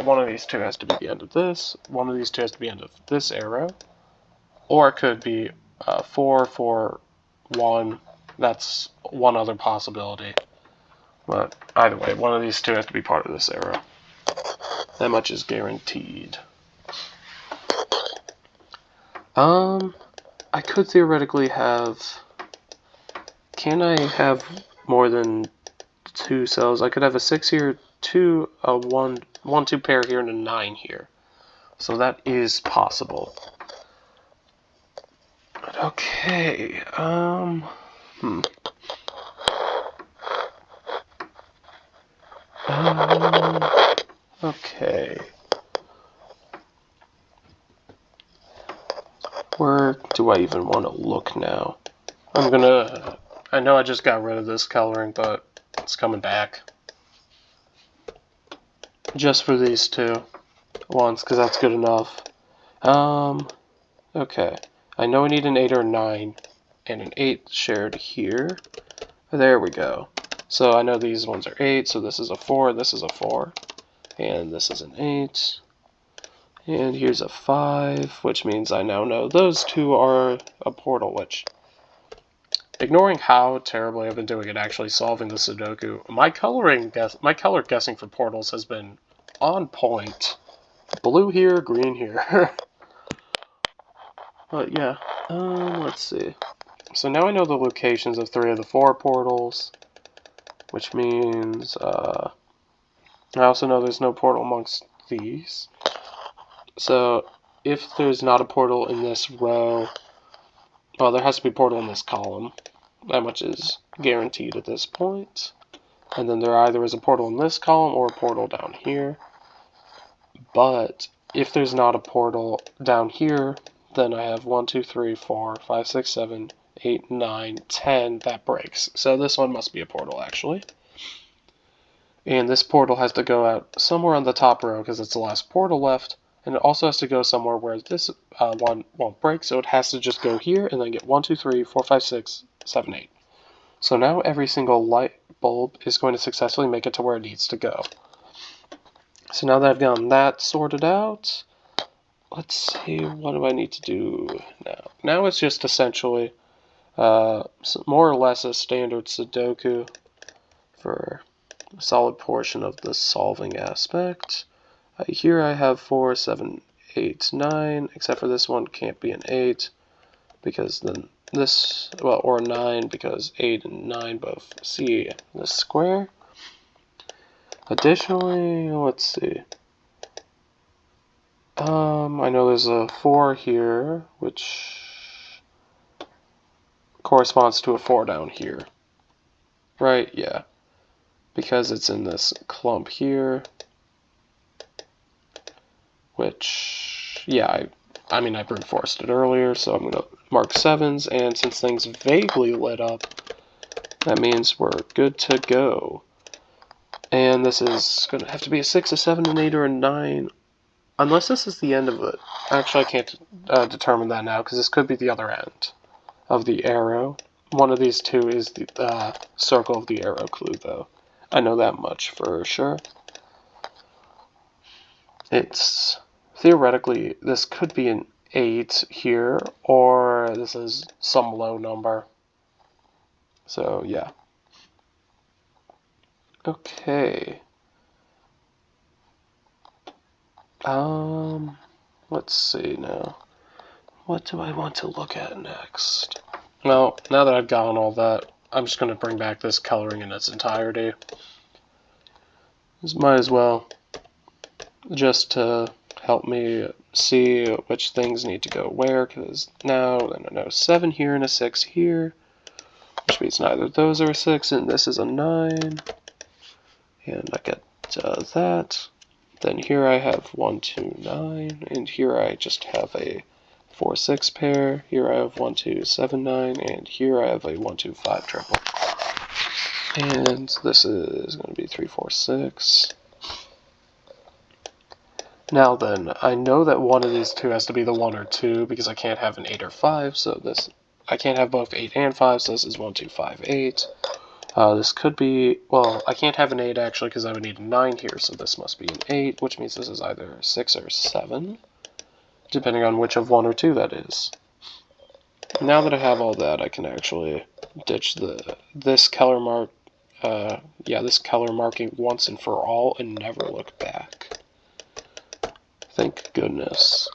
one of these 2 has to be the end of this, one of these 2 has to be the end of this arrow, or it could be 4, 4, 1. That's one other possibility. But either way, one of these 2 has to be part of this arrow. That much is guaranteed. I could theoretically have... Can I have more than 2 cells? I could have a 6 here, 2, a 1, 2 pair here, and a 9 here. So that is possible. Okay, okay. Where do I even want to look now? I know I just got rid of this coloring, but it's coming back. Just for these 2 once, because that's good enough. Okay, I know I need an 8 or a 9, and an 8 shared here. There we go. So I know these ones are 8, so this is a 4, this is a 4, and this is an 8. And here's a 5, which means I now know those two are a portal, which, ignoring how terribly I've been doing at actually solving the Sudoku, my color guessing for portals has been on point. Blue here, green here. But yeah, let's see. So now I know the locations of 3 of the 4 portals, which means I also know there's no portal amongst these. So if there's not a portal in this row, well, there has to be a portal in this column. That much is guaranteed at this point. And then there either is a portal in this column or a portal down here. But if there's not a portal down here, then I have 1, 2, 3, 4, 5, 6, 7, 8, 9, 10 that breaks. So this one must be a portal, actually. And this portal has to go out somewhere on the top row because it's the last portal left. And it also has to go somewhere where this one won't break. So it has to just go here and then get 1, 2, 3, 4, 5, 6, 7, 8. So now every single light bulb is going to successfully make it to where it needs to go. So now that I've gotten that sorted out, let's see, what do I need to do now? Now it's just essentially more or less a standard Sudoku for a solid portion of the solving aspect. Here I have 4, 7, 8, 9, except for this one can't be an 8, because then this, well, or a 9, because 8 and 9 both see the square. Additionally, let's see. I know there's a 4 here, which corresponds to a 4 down here. Right, yeah. Because it's in this clump here. Which, yeah, I mean, I brute forced it earlier, so I'm going to mark 7s, and since things vaguely lit up, that means we're good to go. And this is going to have to be a 6, a 7, an 8, or a 9. Unless this is the end of it. Actually, I can't determine that now, because this could be the other end of the arrow. One of these two is the circle of the arrow clue, though. I know that much for sure. It's, theoretically, this could be an 8 here, or this is some low number. So, yeah. Okay. Let's see now. What do I want to look at next? Well, now that I've gotten all that, I'm just going to bring back this coloring in its entirety. This might as well, just to help me see which things need to go where, because now I know 7 here and a 6 here, which means neither of those are a 6, and this is a 9, and I get that. Then here I have 1, 2, 9, and here I just have a 4, 6 pair. Here I have 1, 2, 7, 9, and here I have a 1, 2, 5 triple. And this is going to be 3, 4, 6. Now then, I know that one of these two has to be the 1 or 2 because I can't have an 8 or 5, so this, I can't have both 8 and 5, so this is 1, 2, 5, 8. This could be, well, I can't have an 8 actually because I would need a 9 here, so this must be an 8, which means this is either 6 or 7, depending on which of 1 or 2 that is. Now that I have all that, I can actually ditch this color marking once and for all and never look back. Thank goodness.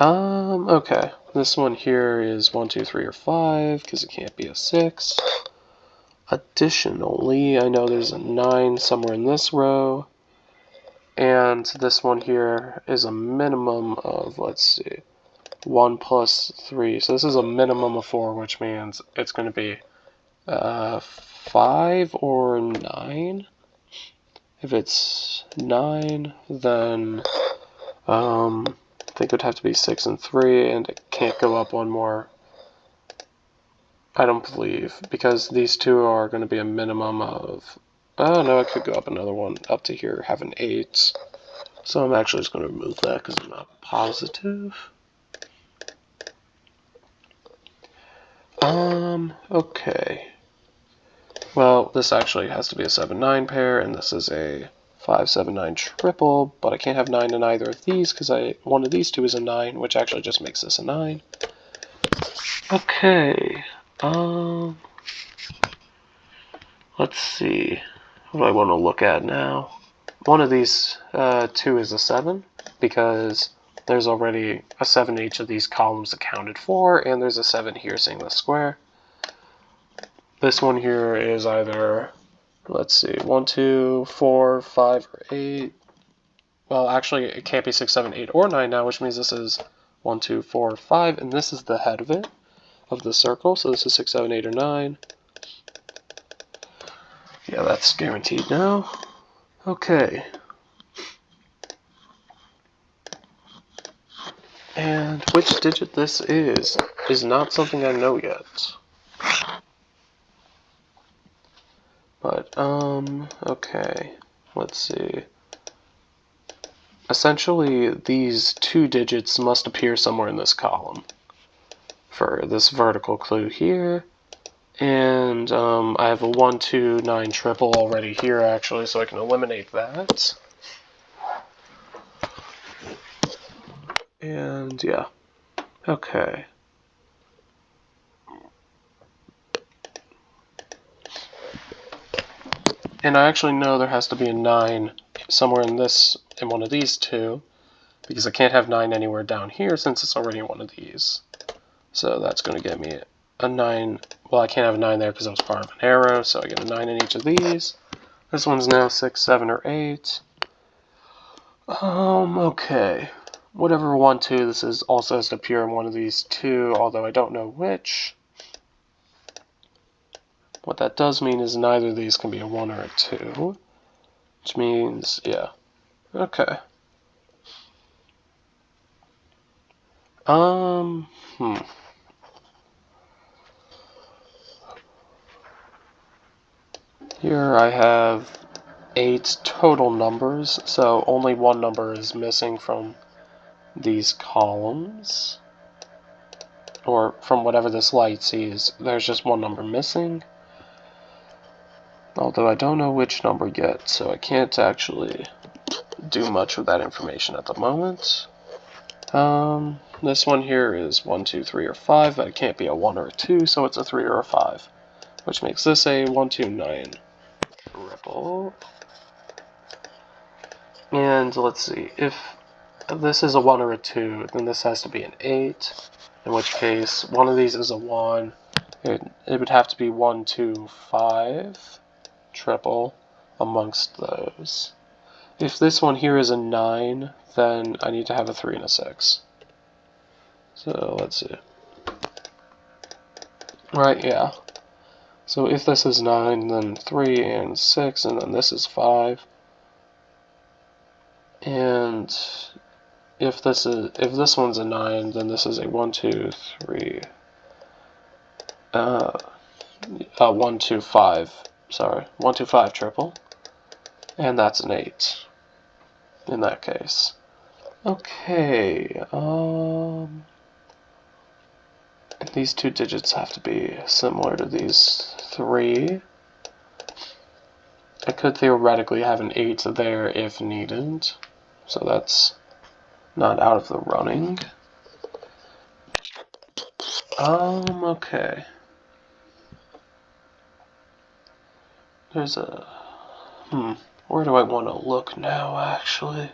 Okay. This one here is 1, 2, 3, or 5, because it can't be a 6. Additionally, I know there's a 9 somewhere in this row, and this one here is a minimum of, let's see, 1 plus 3. So this is a minimum of 4, which means it's going to be 5 or 9. If it's 9, then I think it would have to be 6 and 3, and it can't go up one more, I don't believe, because these two are going to be a minimum of, oh no, it could go up another one, up to here, have an 8. So I'm actually just going to remove that because I'm not positive. Okay. Well, this actually has to be a 7-9 pair, and this is a 5-7-9 triple, but I can't have 9 in either of these because one of these two is a 9, which actually just makes this a 9. Okay. Let's see. What do I want to look at now? One of these two is a 7, because there's already a 7 in each of these columns accounted for, and there's a 7 here saying the square. This one here is either, let's see, 1, 2, 4, 5, or 8. Well, actually, it can't be 6, 7, 8, or 9 now, which means this is 1, 2, 4, 5, and this is the head of it, of the circle, so this is 6, 7, 8, or 9. Yeah, that's guaranteed now. Okay. And which digit this is not something I know yet. But, okay. Let's see. Essentially, these two digits must appear somewhere in this column for this vertical clue here. And I have a 1, 2, 9 triple already here, actually, so I can eliminate that. And, yeah. Okay. And I actually know there has to be a 9 somewhere in one of these two, because I can't have 9 anywhere down here since it's already in one of these. So that's going to get me a 9. Well, I can't have a 9 there because it was part of an arrow, so I get a 9 in each of these. This one's now 6, 7, or 8. Okay. Whatever 1, 2, this is also has to appear in one of these two, although I don't know which. What that does mean is neither of these can be a 1 or a 2. Which means, yeah. Okay. Here I have 8 total numbers, so only one number is missing from these columns. Or from whatever this light sees, there's just one number missing. Although I don't know which number yet, so I can't actually do much with that information at the moment. This one here is 1, 2, 3, or 5, but it can't be a 1 or a 2, so it's a 3 or a 5. Which makes this a 1, 2, 9 triple. And let's see, if this is a 1 or a 2, then this has to be an 8, in which case one of these is a 1. It would have to be 1, 2, 5 triple amongst those. If this one here is a 9, then I need to have a 3 and a 6. So let's see. Right, yeah. So if this is 9, then 3 and 6, and then this is 5. And if this one's a 9, then this is a 1, 2, 3, 1, 2, 5. Sorry, 1, 2, 5 triple. And that's an 8 in that case. Okay, these two digits have to be similar to these 3. I could theoretically have an 8 there if needed, so that's not out of the running. Okay. There's a... where do I want to look now, actually?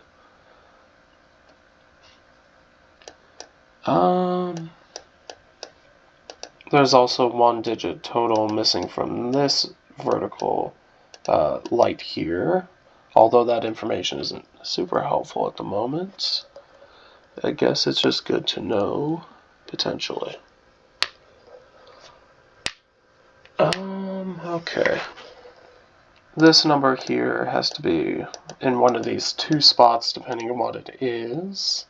There's also one digit total missing from this vertical light here, although that information isn't super helpful at the moment. I guess it's just good to know, potentially. Okay. This number here has to be in one of these two spots, depending on what it is.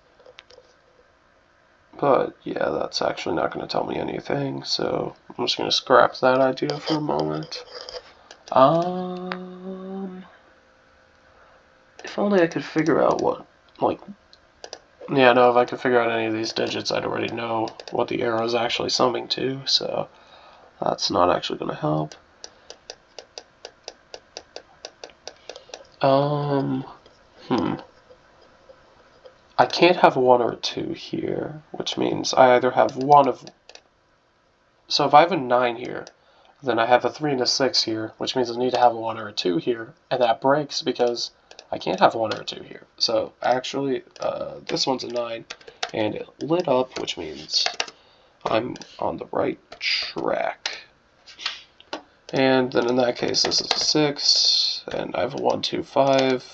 But, yeah, that's actually not going to tell me anything, so I'm just going to scrap that idea for a moment. If only I could figure out what, like, yeah, no, if I could figure out any of these digits, I'd already know what the arrow is actually summing to, so that's not actually going to help. I can't have 1 or 2 here, which means I either have one of... So if I have a 9 here, then I have a 3 and a 6 here, which means I need to have a 1 or a 2 here, and that breaks because I can't have 1 or a 2 here. So actually, this one's a 9, and it lit up, which means I'm on the right track. And then in that case, this is a 6, and I have a 1, 2, 5,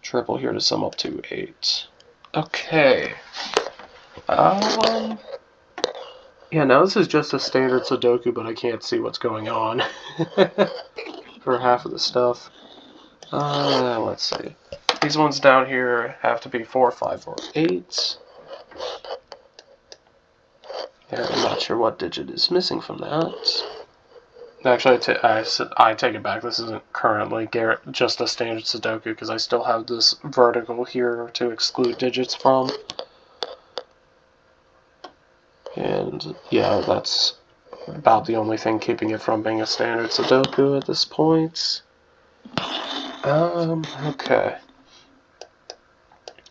triple here to sum up to 8. Okay. Yeah, now this is just a standard Sudoku, but I can't see what's going on for half of the stuff. Let's see. These ones down here have to be 4, 5, or 8. And I'm not sure what digit is missing from that. Actually, I take it back. This isn't currently just a standard Sudoku because I still have this vertical here to exclude digits from. And yeah, that's about the only thing keeping it from being a standard Sudoku at this point. Okay.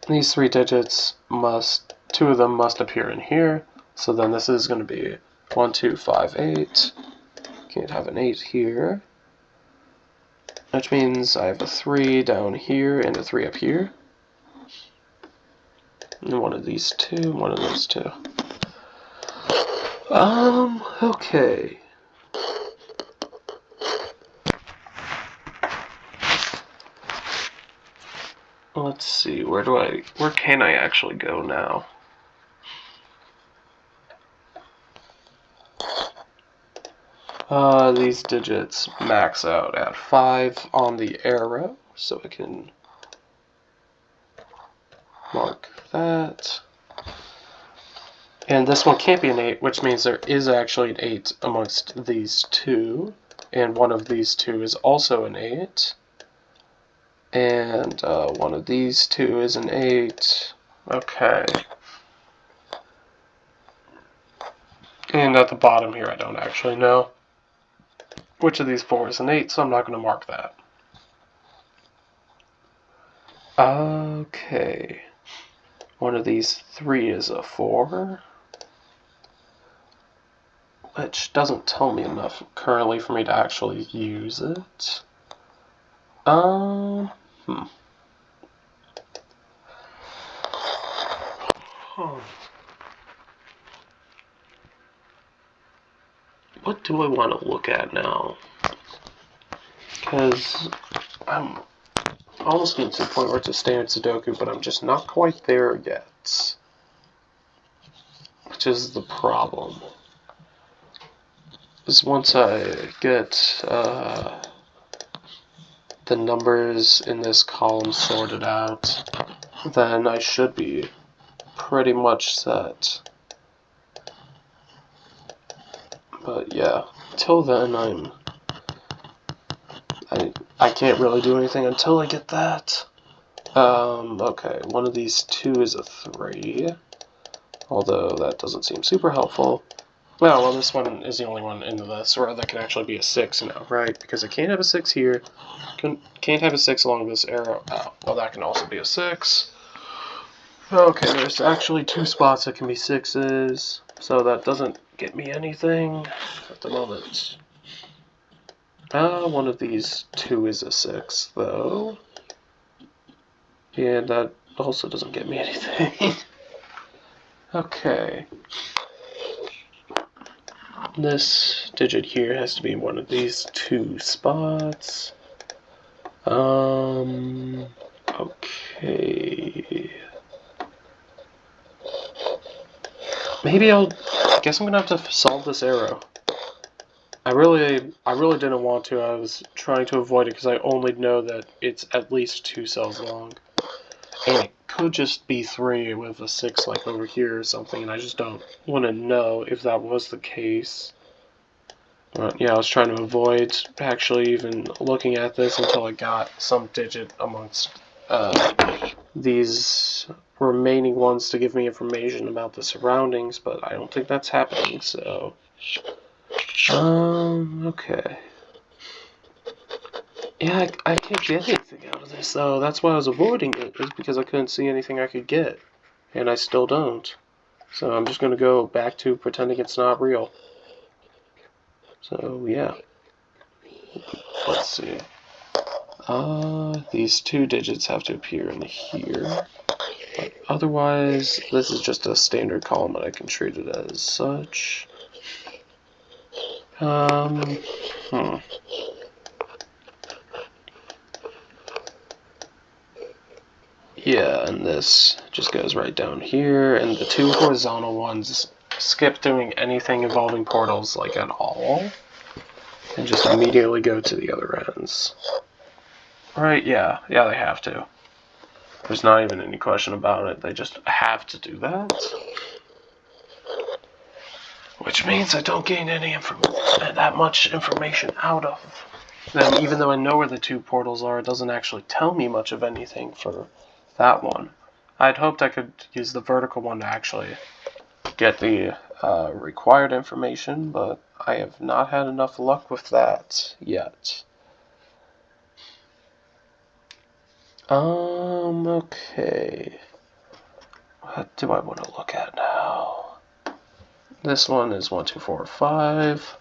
These 3 digits must, 2 of them must appear in here. So then this is going to be 1, 2, 5, 8. Can't have an 8 here. Which means I have a 3 down here and a 3 up here. And one of these 2, one of those 2. Okay. Let's see, where can I actually go now? These digits max out at 5 on the arrow, so I can mark that. And this one can't be an 8, which means there is actually an 8 amongst these 2. And one of these 2 is also an 8. And one of these 2 is an 8. Okay. And at the bottom here, I don't actually know which of these 4 is an 8, so I'm not going to mark that. Okay. One of these 3 is a 4. Which doesn't tell me enough currently for me to actually use it. What do I want to look at now? Because I'm almost getting to the point where it's a standard Sudoku, but I'm just not quite there yet. Which is the problem. Because once I get the numbers in this column sorted out, then I should be pretty much set. But yeah, until then I can't really do anything until I get that. Okay, one of these 2 is a 3, although that doesn't seem super helpful. Well, this one is the only one in this where that can actually be a 6 now, right? Because I can't have a 6 here, can't have a 6 along this arrow. Oh, well, that can also be a 6. Okay, there's actually 2 spots that can be 6s, so that doesn't get me anything at the moment. One of these 2 is a 6, though. And that also doesn't get me anything. Okay. This digit here has to be one of these 2 spots. Okay. Maybe I guess I'm gonna have to solve this arrow. I really didn't want to. I was trying to avoid it because I only know that it's at least 2 cells long. And it could just be 3 with a 6 like over here or something, and I just don't want to know if that was the case. Yeah, I was trying to avoid actually even looking at this until I got some digit amongst these remaining ones to give me information about the surroundings, but I don't think that's happening, so... okay. Yeah, I can't get anything out of this, though. That's why I was avoiding it, is because I couldn't see anything I could get. And I still don't. So I'm just going to go back to pretending it's not real. So, yeah. Let's see. These 2 digits have to appear in here. But otherwise, this is just a standard column and I can treat it as such. Yeah, and this just goes right down here, and the 2 horizontal ones skip doing anything involving portals, like, at all, and just immediately go to the other ends. Right, yeah, they have to. There's not even any question about it, they just have to do that. Which means I don't gain any that much information out of them. Even though I know where the 2 portals are, it doesn't actually tell me much of anything for that one. I'd hoped I could use the vertical one to actually get the required information, but I have not had enough luck with that yet. Okay. What do I want to look at now? This one is 1, 2, 4, 5.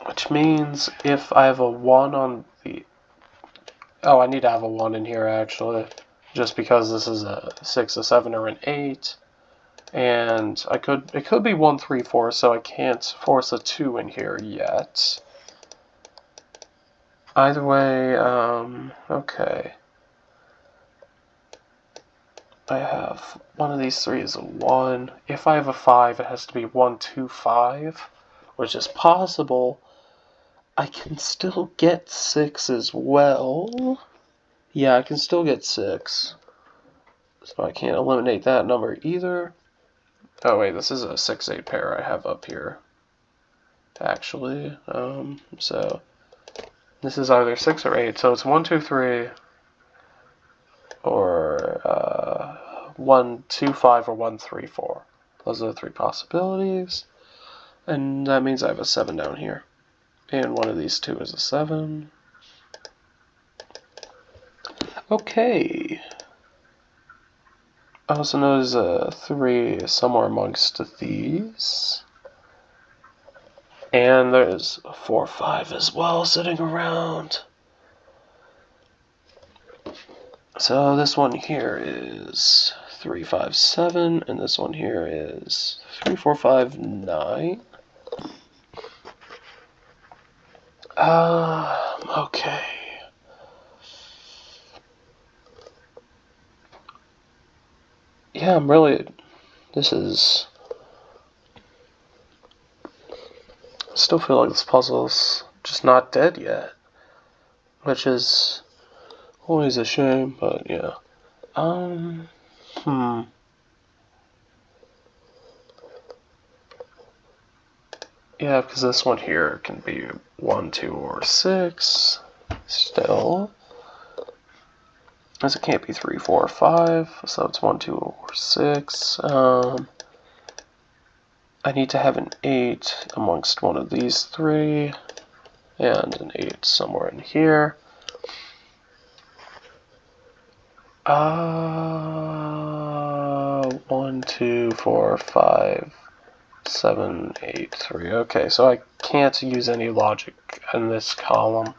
Which means if I have a 1 on the... Oh, I need to have a 1 in here, actually. Just because this is a 6, a 7, or an 8. And it could be 1, 3, 4, so I can't force a 2 in here yet. Either way, okay. I have one of these 3 is a 1. If I have a 5, it has to be 1, 2, 5, which is possible. I can still get 6 as well. Yeah, I can still get 6. So I can't eliminate that number either. Oh wait, this is a 6-8 pair I have up here. Actually, so this is either 6 or 8. So it's 1, 2, 3, or 1, 2, 5, or 1, 3, 4. Those are the 3 possibilities. And that means I have a 7 down here. And one of these 2 is a 7. Okay. I also know there's a 3 somewhere amongst these. And there's a 4, 5 as well sitting around. So this one here is 3, 5, 7, and this one here is 3, 4, 5, 9. Okay. Yeah, this is... I still feel like this puzzle's just not dead yet. Which is always a shame, but yeah. Yeah, because this one here can be 1, 2, or 6. Still. As it can't be 3, 4, or 5, so it's 1, 2, or 6. I need to have an 8 amongst one of these 3, and an 8 somewhere in here. 1, 2, 4, 5, 7, 8, 3. Okay, so I can't use any logic in this column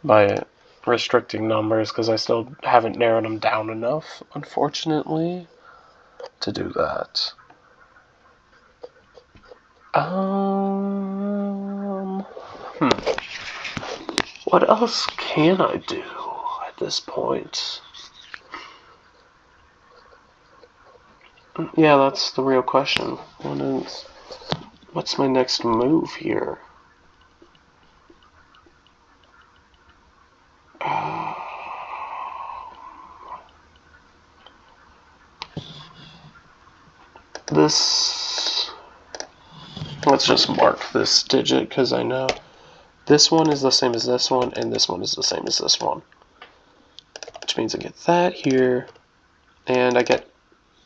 by restricting numbers because I still haven't narrowed them down enough, unfortunately, to do that. What else can I do at this point? Yeah, that's the real question. What's my next move here? Let's just mark this digit because I know this one is the same as this one, and this one is the same as this one. Which means I get that here, and I get...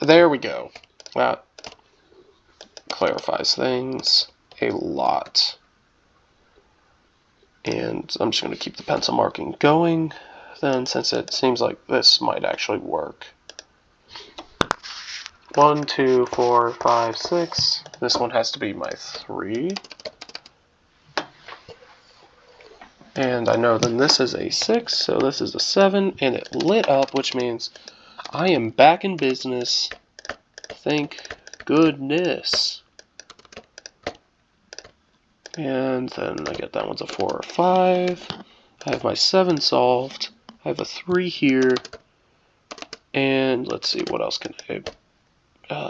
There we go. That clarifies things a lot. And I'm just going to keep the pencil marking going, then, since it seems like this might actually work. 1, 2, 4, 5, 6. This one has to be my 3. And I know then this is a 6, so this is a 7, and it lit up, which means I am back in business. Thank goodness. And then I get that one's a 4 or 5. I have my 7 solved. I have a 3 here. And let's see, what else can I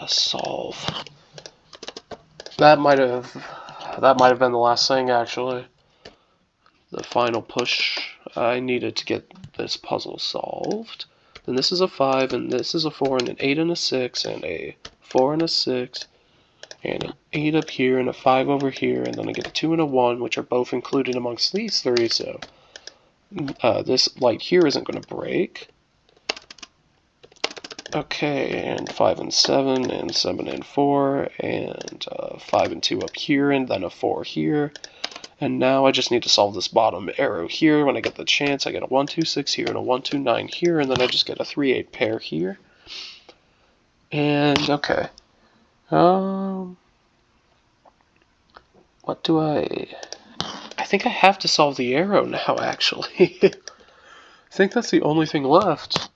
solve? That might have been the last thing, actually. The final push I needed to get this puzzle solved. Then this is a 5, and this is a 4, and an 8 and a 6, and a 4 and a 6, and an 8 up here, and a 5 over here, and then I get a 2 and a 1, which are both included amongst these 3, so this light here isn't going to break. Okay, and 5 and 7, and 7 and 4, and 5 and 2 up here, and then a 4 here. And now I just need to solve this bottom arrow here. When I get the chance, I get a 1, 2, 6 here, and a 1, 2, 9 here, and then I just get a 3, 8 pair here. And, okay. What do I think I have to solve the arrow now, actually. I think that's the only thing left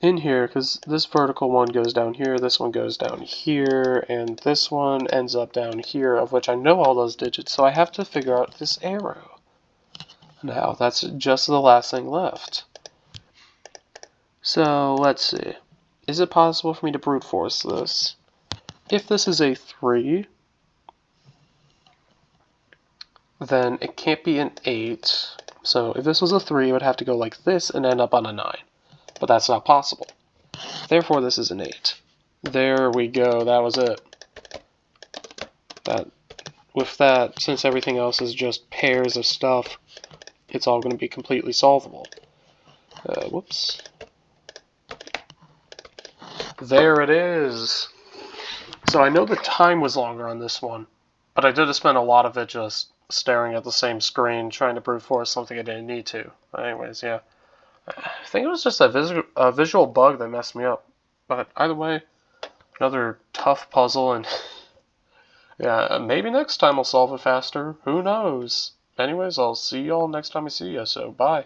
in here, because this vertical one goes down here, this one goes down here, and this one ends up down here, of which I know all those digits, so I have to figure out this arrow. Now, that's just the last thing left. So, let's see. Is it possible for me to brute force this? If this is a 3, then it can't be an 8. So, if this was a 3, it would have to go like this and end up on a 9. But that's not possible. Therefore, this is an 8. There we go. That was it. With that, since everything else is just pairs of stuff, it's all going to be completely solvable. Whoops. There it is. So I know the time was longer on this one, but I did spend a lot of it just staring at the same screen, trying to brute force something I didn't need to. Anyways, yeah. I think it was just a visual bug that messed me up. But either way, another tough puzzle, and yeah, maybe next time I'll solve it faster. Who knows? Anyways, I'll see y'all next time I see ya, so bye.